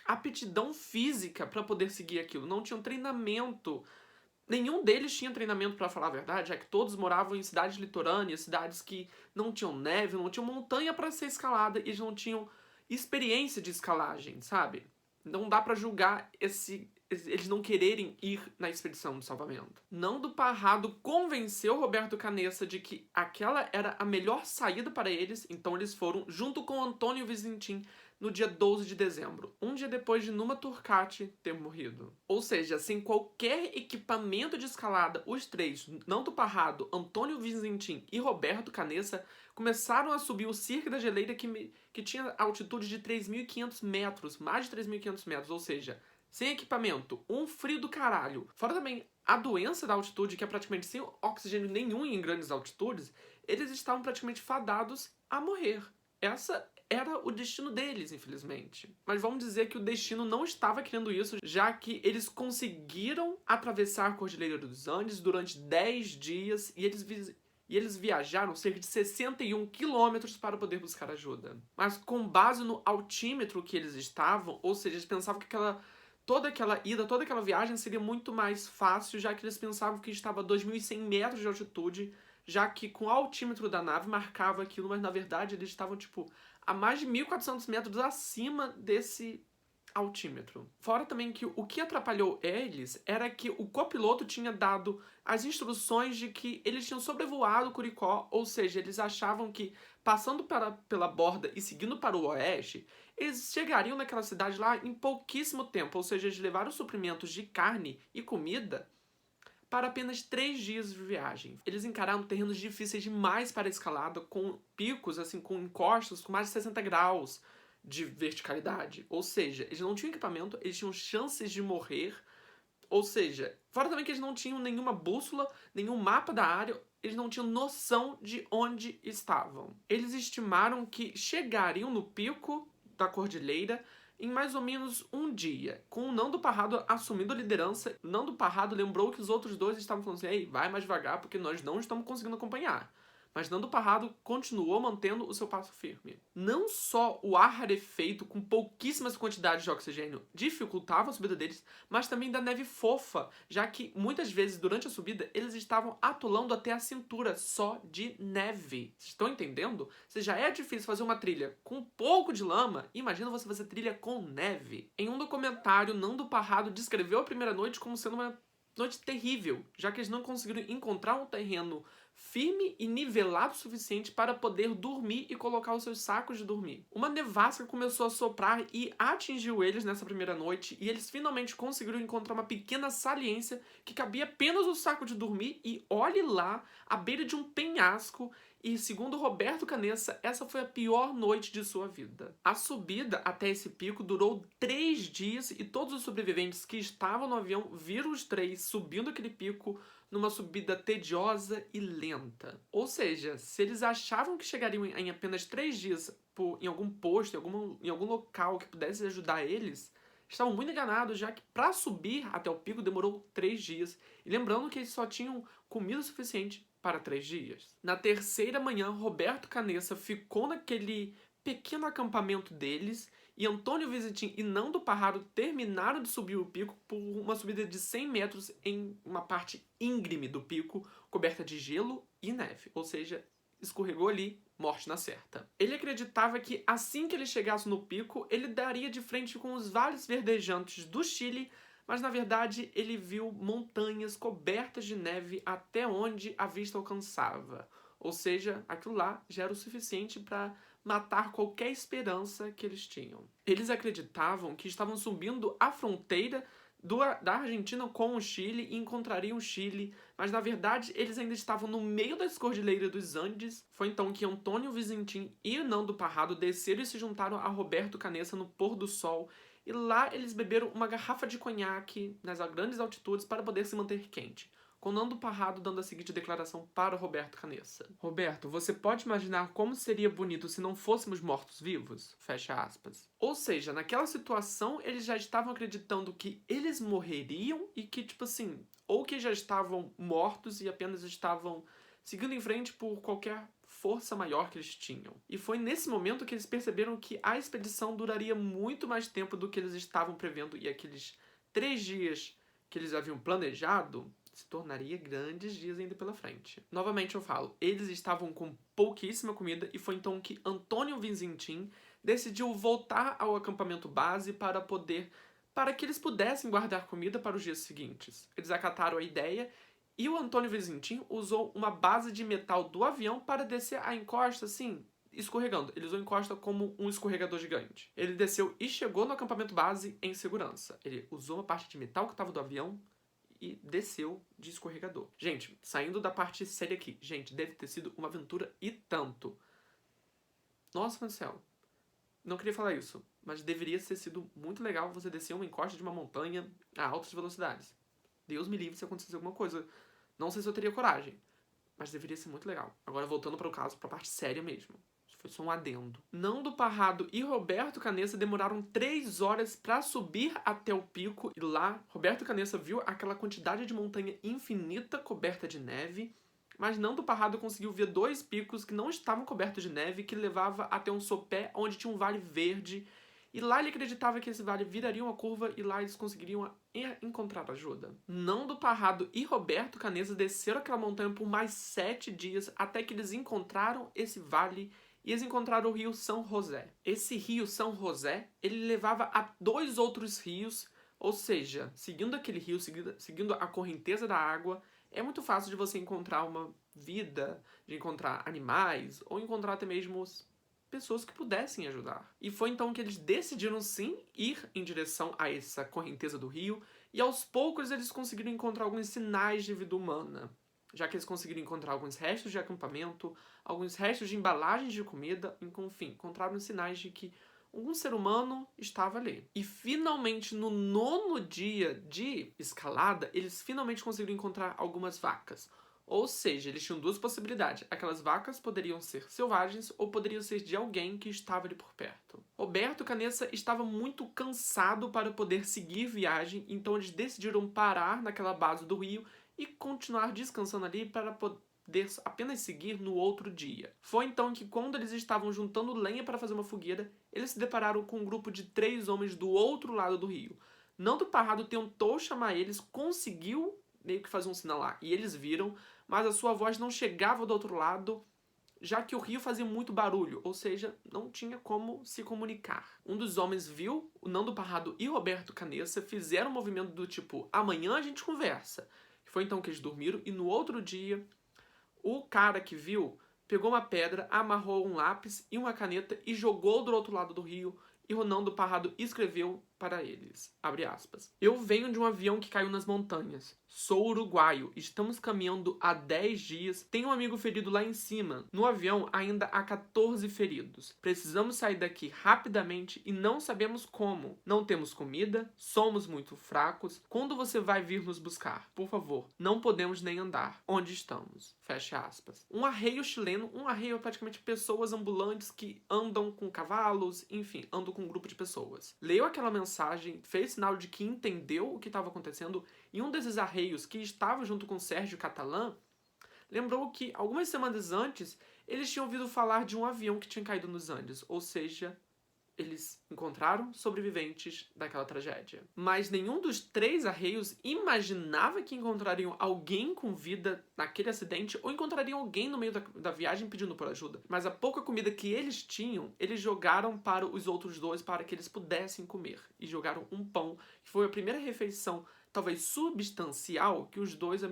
aptidão física para poder seguir aquilo, não tinham treinamento. Nenhum deles tinha treinamento, para falar a verdade, já que todos moravam em cidades litorâneas, cidades que não tinham neve, não tinham montanha para ser escalada, e eles não tinham experiência de escalagem, sabe? Não dá para julgar eles não quererem ir na expedição de salvamento. Nando Parrado convenceu Roberto Canessa de que aquela era a melhor saída para eles, então eles foram junto com Antônio Vizintim no dia 12 de dezembro, um dia depois de Numa Turcati ter morrido. Ou seja, sem qualquer equipamento de escalada, os três, Nando Parrado, Antônio Vizintim e Roberto Canessa, começaram a subir o Circo da Geleira que tinha altitude de 3.500 metros, mais de 3.500 metros, ou seja, sem equipamento, um frio do caralho. Fora também a doença da altitude, que é praticamente sem oxigênio nenhum em grandes altitudes, eles estavam praticamente fadados a morrer. Essa era o destino deles, infelizmente. Mas vamos dizer que o destino não estava querendo isso, já que eles conseguiram atravessar a Cordilheira dos Andes durante 10 dias e eles viajaram cerca de 61 quilômetros para poder buscar ajuda. Mas com base no altímetro que eles estavam, ou seja, eles pensavam que aquela toda aquela ida, toda aquela viagem seria muito mais fácil, já que eles pensavam que estava a 2.100 metros de altitude, já que com o altímetro da nave marcava aquilo, mas na verdade eles estavam, tipo, a mais de 1.400 metros acima desse altímetro. Fora também que o que atrapalhou eles era que o copiloto tinha dado as instruções de que eles tinham sobrevoado Curicó, ou seja, eles achavam que passando pela borda e seguindo para o oeste, eles chegariam naquela cidade lá em pouquíssimo tempo, ou seja, eles levaram suprimentos de carne e comida para apenas 3 dias de viagem. Eles encararam terrenos difíceis demais para a escalada, com picos, assim, com encostas com mais de 60 graus de verticalidade. Ou seja, eles não tinham equipamento, eles tinham chances de morrer. Ou seja, fora também que eles não tinham nenhuma bússola, nenhum mapa da área, eles não tinham noção de onde estavam. Eles estimaram que chegariam no pico da cordilheira em mais ou menos um dia, com o Nando Parrado assumindo a liderança. Nando Parrado lembrou que os outros dois estavam falando assim: ei, vai mais devagar porque nós não estamos conseguindo acompanhar. Mas Nando Parrado continuou mantendo o seu passo firme. Não só o ar rarefeito com pouquíssimas quantidades de oxigênio dificultava a subida deles, mas também da neve fofa, já que muitas vezes durante a subida eles estavam atolando até a cintura só de neve. Vocês estão entendendo? Se já é difícil fazer uma trilha com um pouco de lama, imagina você fazer trilha com neve. Em um documentário, Nando Parrado descreveu a primeira noite como sendo uma noite terrível, já que eles não conseguiram encontrar um terreno firme e nivelado o suficiente para poder dormir e colocar os seus sacos de dormir. Uma nevasca começou a soprar e atingiu eles nessa primeira noite, e eles finalmente conseguiram encontrar uma pequena saliência que cabia apenas o saco de dormir, e olhe lá, à beira de um penhasco. E segundo Roberto Canessa, essa foi a pior noite de sua vida. A subida até esse pico durou 3 dias e todos os sobreviventes que estavam no avião viram os 3 subindo aquele pico numa subida tediosa e lenta. Ou seja, se eles achavam que chegariam em apenas 3 dias em algum posto, em algum local que pudesse ajudar eles, estavam muito enganados, já que para subir até o pico demorou 3 dias. E lembrando que eles só tinham comida suficiente para 3 dias. Na terceira manhã, Roberto Canessa ficou naquele pequeno acampamento deles e Antônio Vizintim e Nando Parrado terminaram de subir o pico por uma subida de 100 metros em uma parte íngreme do pico, coberta de gelo e neve, ou seja, escorregou ali, morte na certa. Ele acreditava que assim que ele chegasse no pico, ele daria de frente com os vales verdejantes do Chile, mas na verdade ele viu montanhas cobertas de neve até onde a vista alcançava. Ou seja, aquilo lá já era o suficiente para matar qualquer esperança que eles tinham. Eles acreditavam que estavam subindo a fronteira da Argentina com o Chile e encontrariam o Chile, mas na verdade eles ainda estavam no meio das cordilheiras dos Andes. Foi então que Antônio Vizintim e Nando Parrado desceram e se juntaram a Roberto Canessa no pôr do sol, e lá eles beberam uma garrafa de conhaque nas grandes altitudes para poder se manter quente, com Nando Parrado dando a seguinte declaração para Roberto Canessa: Roberto, você pode imaginar como seria bonito se não fôssemos mortos-vivos? Fecha aspas. Ou seja, naquela situação eles já estavam acreditando que eles morreriam e que, tipo assim, ou que já estavam mortos e apenas estavam seguindo em frente por qualquer força maior que eles tinham. E foi nesse momento que eles perceberam que a expedição duraria muito mais tempo do que eles estavam prevendo, e aqueles 3 dias que eles haviam planejado se tornaria grandes dias ainda pela frente. Novamente eu falo, eles estavam com pouquíssima comida e foi então que Antônio Vizintim decidiu voltar ao acampamento base para que eles pudessem guardar comida para os dias seguintes. Eles acataram a ideia e o Antônio Vizintim usou uma base de metal do avião para descer a encosta, assim, escorregando. Ele usou a encosta como um escorregador gigante. Ele desceu e chegou no acampamento base em segurança. Ele usou uma parte de metal que estava do avião e desceu de escorregador. Gente, saindo da parte séria aqui, gente, deve ter sido uma aventura e tanto. Nossa, meu céu. Não queria falar isso, mas deveria ter sido muito legal você descer uma encosta de uma montanha a altas velocidades. Deus me livre se acontecesse alguma coisa. Não sei se eu teria coragem, mas deveria ser muito legal. Agora, voltando para o caso, para a parte séria mesmo. Foi só um adendo. Nando Parrado e Roberto Canessa demoraram 3 horas para subir até o pico. E lá, Roberto Canessa viu aquela quantidade de montanha infinita coberta de neve. Mas Nando Parrado conseguiu ver 2 picos que não estavam cobertos de neve, que levava até um sopé onde tinha um vale verde. e lá ele acreditava que esse vale viraria uma curva e lá eles conseguiriam encontrar ajuda. Nando Parrado e Roberto Canessa desceram aquela montanha por mais 7 dias até que eles encontraram esse vale e eles encontraram o rio São José. Esse rio São José, ele levava a 2 outros rios, ou seja, seguindo aquele rio, seguindo a correnteza da água, é muito fácil de você encontrar uma vida, de encontrar animais, ou encontrar até mesmo pessoas que pudessem ajudar. E foi então que eles decidiram sim ir em direção a essa correnteza do rio, e aos poucos eles conseguiram encontrar alguns sinais de vida humana, já que eles conseguiram encontrar alguns restos de acampamento, alguns restos de embalagens de comida, enfim, encontraram sinais de que algum ser humano estava ali. E finalmente, no 9º dia de escalada, eles finalmente conseguiram encontrar algumas vacas. Ou seja, eles tinham 2 possibilidades. Aquelas vacas poderiam ser selvagens ou poderiam ser de alguém que estava ali por perto. Roberto Canessa estava muito cansado para poder seguir viagem, então eles decidiram parar naquela base do rio e continuar descansando ali para poder apenas seguir no outro dia. Foi então que, quando eles estavam juntando lenha para fazer uma fogueira, eles se depararam com um grupo de 3 homens do outro lado do rio. Nando Parrado tentou chamar eles, conseguiu meio que fazer um sinal lá, e eles viram, mas a sua voz não chegava do outro lado, já que o rio fazia muito barulho, ou seja, não tinha como se comunicar. Um dos homens viu, o Nando Parrado e Roberto Canessa fizeram um movimento do tipo, amanhã a gente conversa. Foi então que eles dormiram, e no outro dia, o cara que viu pegou uma pedra, amarrou um lápis e uma caneta e jogou do outro lado do rio, e Nando Parrado escreveu para eles, abre aspas, eu venho de um avião que caiu nas montanhas. Sou uruguaio, estamos caminhando há 10 dias, tenho um amigo ferido lá em cima. No avião ainda há 14 feridos. Precisamos sair daqui rapidamente e não sabemos como. Não temos comida, somos muito fracos. Quando você vai vir nos buscar? Por favor, não podemos nem andar. Onde estamos? Fecha aspas. Um arreio chileno, um arreio é praticamente pessoas ambulantes que andam com cavalos, enfim, andam com um grupo de pessoas. Leu aquela mensagem, fez sinal de que entendeu o que estava acontecendo, e um desses arreios que estava junto com Sérgio Catalã lembrou que algumas semanas antes eles tinham ouvido falar de um avião que tinha caído nos Andes, ou seja, eles encontraram sobreviventes daquela tragédia. Mas nenhum dos 3 arreios imaginava que encontrariam alguém com vida naquele acidente ou encontrariam alguém no meio da viagem pedindo por ajuda. Mas a pouca comida que eles tinham, eles jogaram para os outros 2 para que eles pudessem comer. E jogaram um pão, que foi a primeira refeição, talvez substancial, que os dois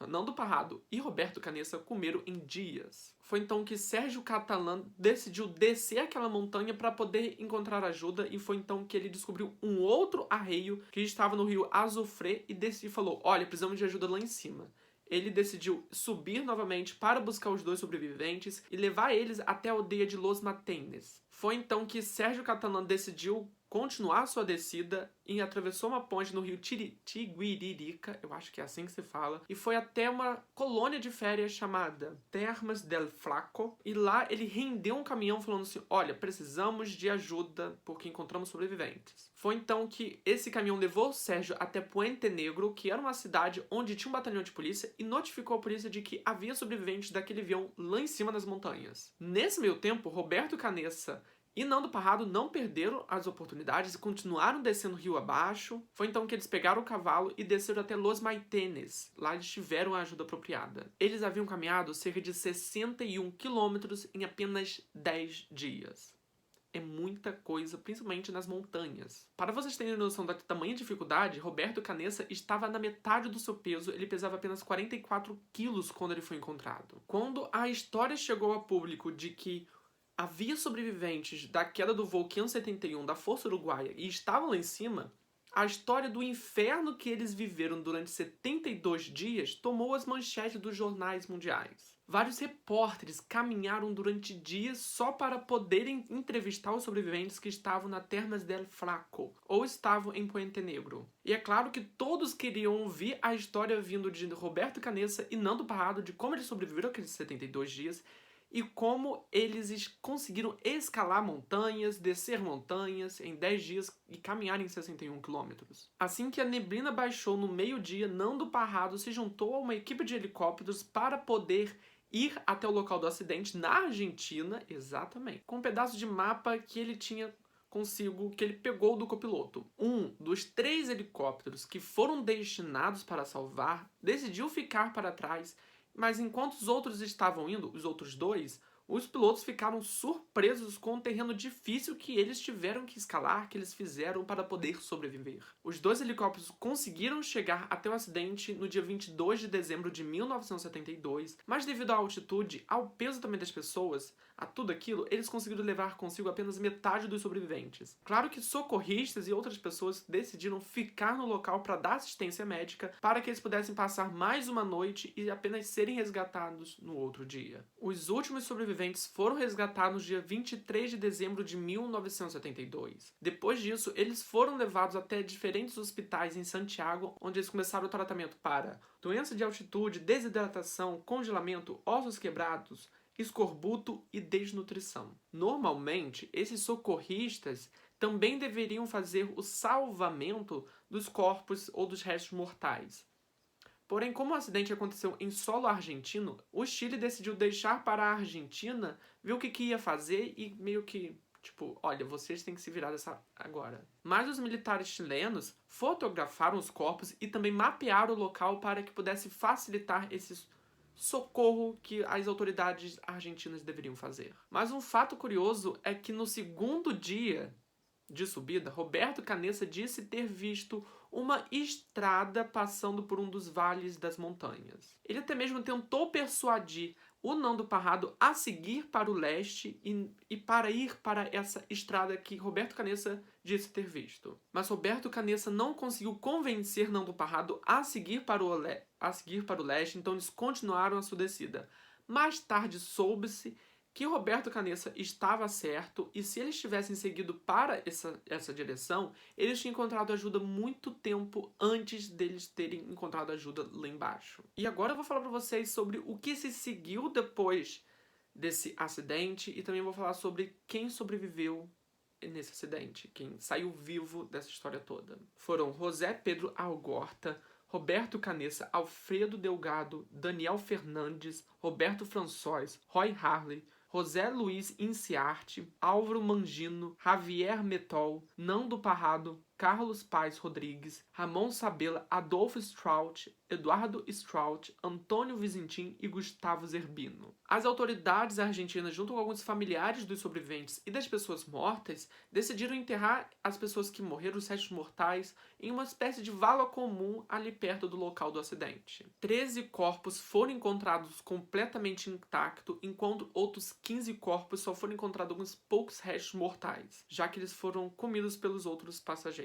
Nando Parrado e Roberto Canessa comeram em dias. Foi então que Sérgio Catalã decidiu descer aquela montanha para poder encontrar ajuda, e foi então que ele descobriu um outro arreio que estava no rio Azufré e falou, olha, precisamos de ajuda lá em cima. Ele decidiu subir novamente para buscar os 2 sobreviventes e levar eles até a aldeia de Los Matenes. Foi então que Sérgio Catalã decidiu continuar sua descida e atravessou uma ponte no rio Tiguiririca, eu acho que é assim que se fala, e foi até uma colônia de férias chamada Termas del Flaco, e lá ele rendeu um caminhão falando assim, olha, precisamos de ajuda porque encontramos sobreviventes. Foi então que esse caminhão levou o Sérgio até Puente Negro, que era uma cidade onde tinha um batalhão de polícia, e notificou a polícia de que havia sobreviventes daquele avião lá em cima das montanhas. Nesse meio tempo, Roberto Canessa e Nando Parrado não perderam as oportunidades e continuaram descendo rio abaixo. Foi então que eles pegaram o cavalo e desceram até Los Maitenes. Lá eles tiveram a ajuda apropriada. Eles haviam caminhado cerca de 61 quilômetros em apenas 10 dias. É muita coisa, principalmente nas montanhas. Para vocês terem noção da tamanha dificuldade, Roberto Canessa estava na metade do seu peso, ele pesava apenas 44 quilos quando ele foi encontrado. Quando a história chegou a público de que havia sobreviventes da queda do voo 571 da Força Uruguaia e estavam lá em cima, a história do inferno que eles viveram durante 72 dias tomou as manchetes dos jornais mundiais. Vários repórteres caminharam durante dias só para poderem entrevistar os sobreviventes que estavam na Termas del Flaco, ou estavam em Puente Negro. E é claro que todos queriam ouvir a história vindo de Roberto Canessa e Nando Parrado de como eles sobreviveram aqueles 72 dias, e como eles conseguiram escalar montanhas, descer montanhas em 10 dias e caminhar em 61 quilômetros. Assim que a neblina baixou no meio-dia, Nando Parrado se juntou a uma equipe de helicópteros para poder ir até o local do acidente na Argentina, exatamente, com um pedaço de mapa que ele tinha consigo que ele pegou do copiloto. Um dos 3 helicópteros que foram destinados para salvar decidiu ficar para trás, mas enquanto os outros estavam indo, os outros 2, os pilotos ficaram surpresos com o terreno difícil que eles tiveram que escalar, que eles fizeram para poder sobreviver. Os 2 helicópteros conseguiram chegar até o acidente no dia 22 de dezembro de 1972, mas devido à altitude, ao peso também das pessoas, a tudo aquilo, eles conseguiram levar consigo apenas metade dos sobreviventes. Claro que socorristas e outras pessoas decidiram ficar no local para dar assistência médica para que eles pudessem passar mais uma noite e apenas serem resgatados no outro dia. Os últimos sobreviventes foram resgatados no dia 23 de dezembro de 1972. Depois disso, eles foram levados até diferentes hospitais em Santiago, onde eles começaram o tratamento para doença de altitude, desidratação, congelamento, ossos quebrados, escorbuto e desnutrição. Normalmente, esses socorristas também deveriam fazer o salvamento dos corpos ou dos restos mortais. Porém, como o acidente aconteceu em solo argentino, o Chile decidiu deixar para a Argentina ver o que ia fazer e meio que, tipo, olha, vocês têm que se virar dessa agora. Mas os militares chilenos fotografaram os corpos e também mapearam o local para que pudesse facilitar esses socorro que as autoridades argentinas deveriam fazer. Mas um fato curioso é que no segundo dia de subida, Roberto Canessa disse ter visto uma estrada passando por um dos vales das montanhas. Ele até mesmo tentou persuadir o Nando Parrado a seguir para o leste e para ir para essa estrada que Roberto Canessa disse ter visto. Mas Roberto Canessa não conseguiu convencer Nando Parrado a seguir para o leste, então eles continuaram a sua descida. Mais tarde soube-se que Roberto Canessa estava certo e se eles tivessem seguido para essa direção, eles tinham encontrado ajuda muito tempo antes deles terem encontrado ajuda lá embaixo. E agora eu vou falar para vocês sobre o que se seguiu depois desse acidente e também vou falar sobre quem sobreviveu nesse acidente, quem saiu vivo dessa história toda. Foram José Pedro Algorta, Roberto Canessa, Alfredo Delgado, Daniel Fernandes, Roberto François, Roy Harley, José Luiz Inciarte, Álvaro Mangino, Javier Metol, Nando Parrado, Carlos Paes Rodrigues, Ramon Sabella, Adolfo Strout, Eduardo Strout, Antônio Vizintim e Gustavo Zerbino. As autoridades argentinas, junto com alguns familiares dos sobreviventes e das pessoas mortas, decidiram enterrar as pessoas que morreram, os restos mortais, em uma espécie de vala comum ali perto do local do acidente. 13 corpos foram encontrados completamente intactos, enquanto outros 15 corpos só foram encontrados alguns poucos restos mortais, já que eles foram comidos pelos outros passageiros.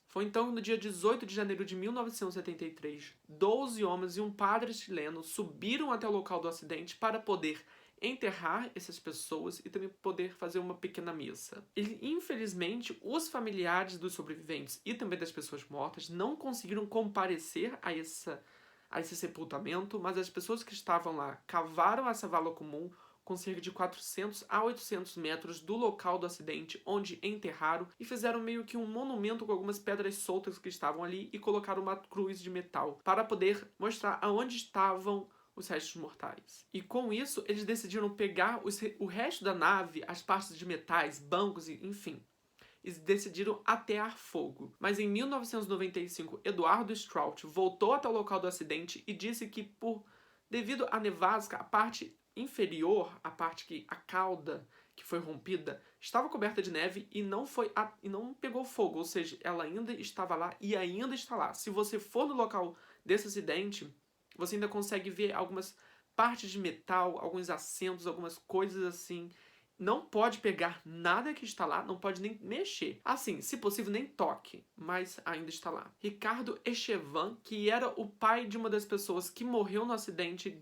Foi então no dia 18 de janeiro de 1973, 12 homens e um padre chileno subiram até o local do acidente para poder enterrar essas pessoas e também poder fazer uma pequena missa. E, infelizmente, os familiares dos sobreviventes e também das pessoas mortas não conseguiram comparecer a esse sepultamento, mas as pessoas que estavam lá cavaram essa vala comum com cerca de 400 a 800 metros do local do acidente, onde enterraram e fizeram meio que um monumento com algumas pedras soltas que estavam ali e colocaram uma cruz de metal para poder mostrar aonde estavam os restos mortais. E com isso, eles decidiram pegar o resto da nave, as partes de metais, bancos e enfim, e decidiram atear fogo. Mas em 1995, Eduardo Strout voltou até o local do acidente e disse que devido à nevasca, a parte inferior, a cauda que foi rompida, estava coberta de neve e não pegou fogo, ou seja, ela ainda estava lá e ainda está lá. Se você for no local desse acidente, você ainda consegue ver algumas partes de metal, alguns assentos, algumas coisas assim. Não pode pegar nada que está lá, não pode nem mexer. Assim, se possível, nem toque, mas ainda está lá. Ricardo Echevan, que era o pai de uma das pessoas que morreu no acidente,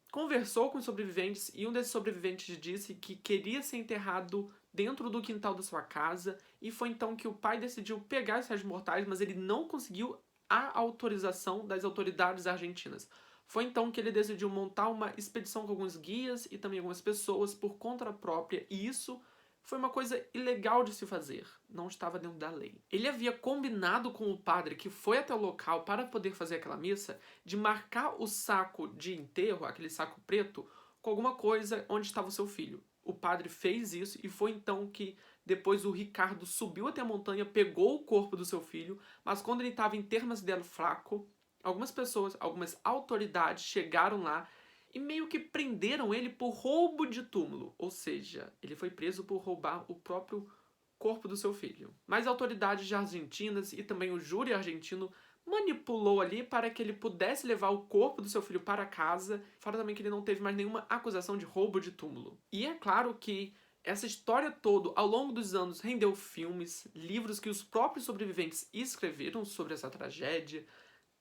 conversou com os sobreviventes e um desses sobreviventes disse que queria ser enterrado dentro do quintal da sua casa e foi então que o pai decidiu pegar esses restos mortais, mas ele não conseguiu a autorização das autoridades argentinas. Foi então que ele decidiu montar uma expedição com alguns guias e também algumas pessoas por conta própria e isso foi uma coisa ilegal de se fazer, não estava dentro da lei. Ele havia combinado com o padre que foi até o local para poder fazer aquela missa de marcar o saco de enterro, aquele saco preto, com alguma coisa onde estava o seu filho. O padre fez isso e foi então que Depois o Ricardo subiu até a montanha, pegou o corpo do seu filho, mas quando ele estava em termos dela fraco, algumas pessoas, algumas autoridades chegaram lá e meio que prenderam ele por roubo de túmulo. Ou seja, ele foi preso por roubar o próprio corpo do seu filho. Mas autoridades argentinas e também o júri argentino manipulou ali para que ele pudesse levar o corpo do seu filho para casa, fora também que ele não teve mais nenhuma acusação de roubo de túmulo. E é claro que essa história toda, ao longo dos anos, rendeu filmes, livros que os próprios sobreviventes escreveram sobre essa tragédia,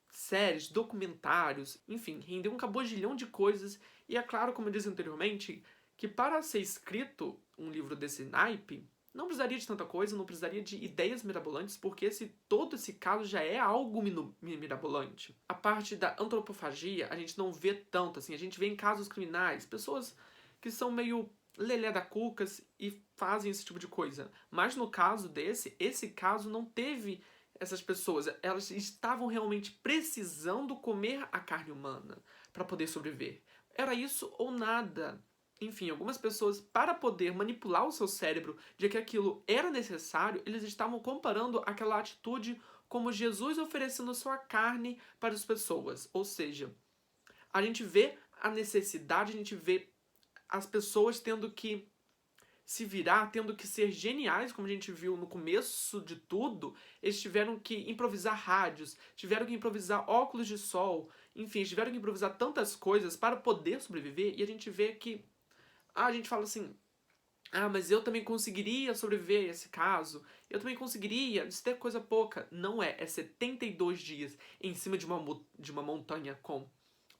séries, documentários, enfim, rendeu um cabojilhão de coisas. E é claro, como eu disse anteriormente, que para ser escrito um livro desse naipe, não precisaria de tanta coisa, não precisaria de ideias mirabolantes, porque todo esse caso já é algo mirabolante. A parte da antropofagia, a gente não vê tanto, assim, a gente vê em casos criminais, pessoas que são meio lelé da cucas e fazem esse tipo de coisa. Mas no caso esse caso não teve essas pessoas, elas estavam realmente precisando comer a carne humana para poder sobreviver. Era isso ou nada. Enfim, algumas pessoas, para poder manipular o seu cérebro de que aquilo era necessário, eles estavam comparando aquela atitude como Jesus oferecendo sua carne para as pessoas. Ou seja, a gente vê a necessidade, a gente vê as pessoas tendo que se virar, tendo que ser geniais, como a gente viu no começo de tudo. Eles tiveram que improvisar rádios, tiveram que improvisar óculos de sol, enfim, eles tiveram que improvisar tantas coisas para poder sobreviver. E a gente vê que a gente fala assim, mas eu também conseguiria sobreviver a esse caso, eu também conseguiria, isso é coisa pouca. Não é 72 dias em cima de uma montanha com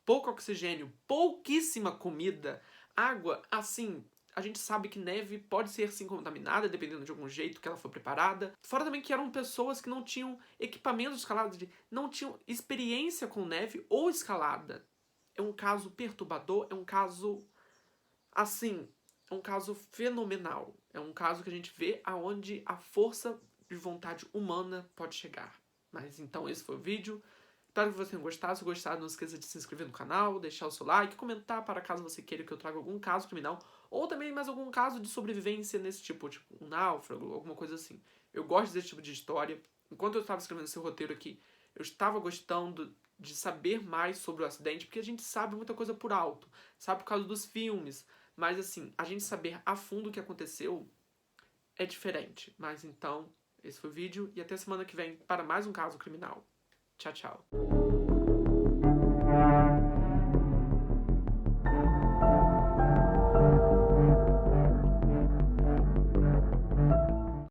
pouco oxigênio, pouquíssima comida, água, assim. A gente sabe que neve pode ser sim contaminada, dependendo de algum jeito que ela for preparada. Fora também que eram pessoas que não tinham equipamento de escalada, não tinham experiência com neve ou escalada. É um caso perturbador, é um caso, assim, é um caso fenomenal. É um caso que a gente vê aonde a força de vontade humana pode chegar. Mas então esse foi o vídeo. Espero que vocês tenham gostado. Se gostado, não esqueça de se inscrever no canal, deixar o seu like, comentar para caso você queira que eu traga algum caso criminal ou também mais algum caso de sobrevivência nesse tipo um náufrago, alguma coisa assim. Eu gosto desse tipo de história. Enquanto eu estava escrevendo esse roteiro aqui, eu estava gostando de saber mais sobre o acidente, porque a gente sabe muita coisa por alto, sabe por causa dos filmes, mas assim, a gente saber a fundo o que aconteceu é diferente. Mas então, esse foi o vídeo e até semana que vem para mais um caso criminal. Tchau, tchau.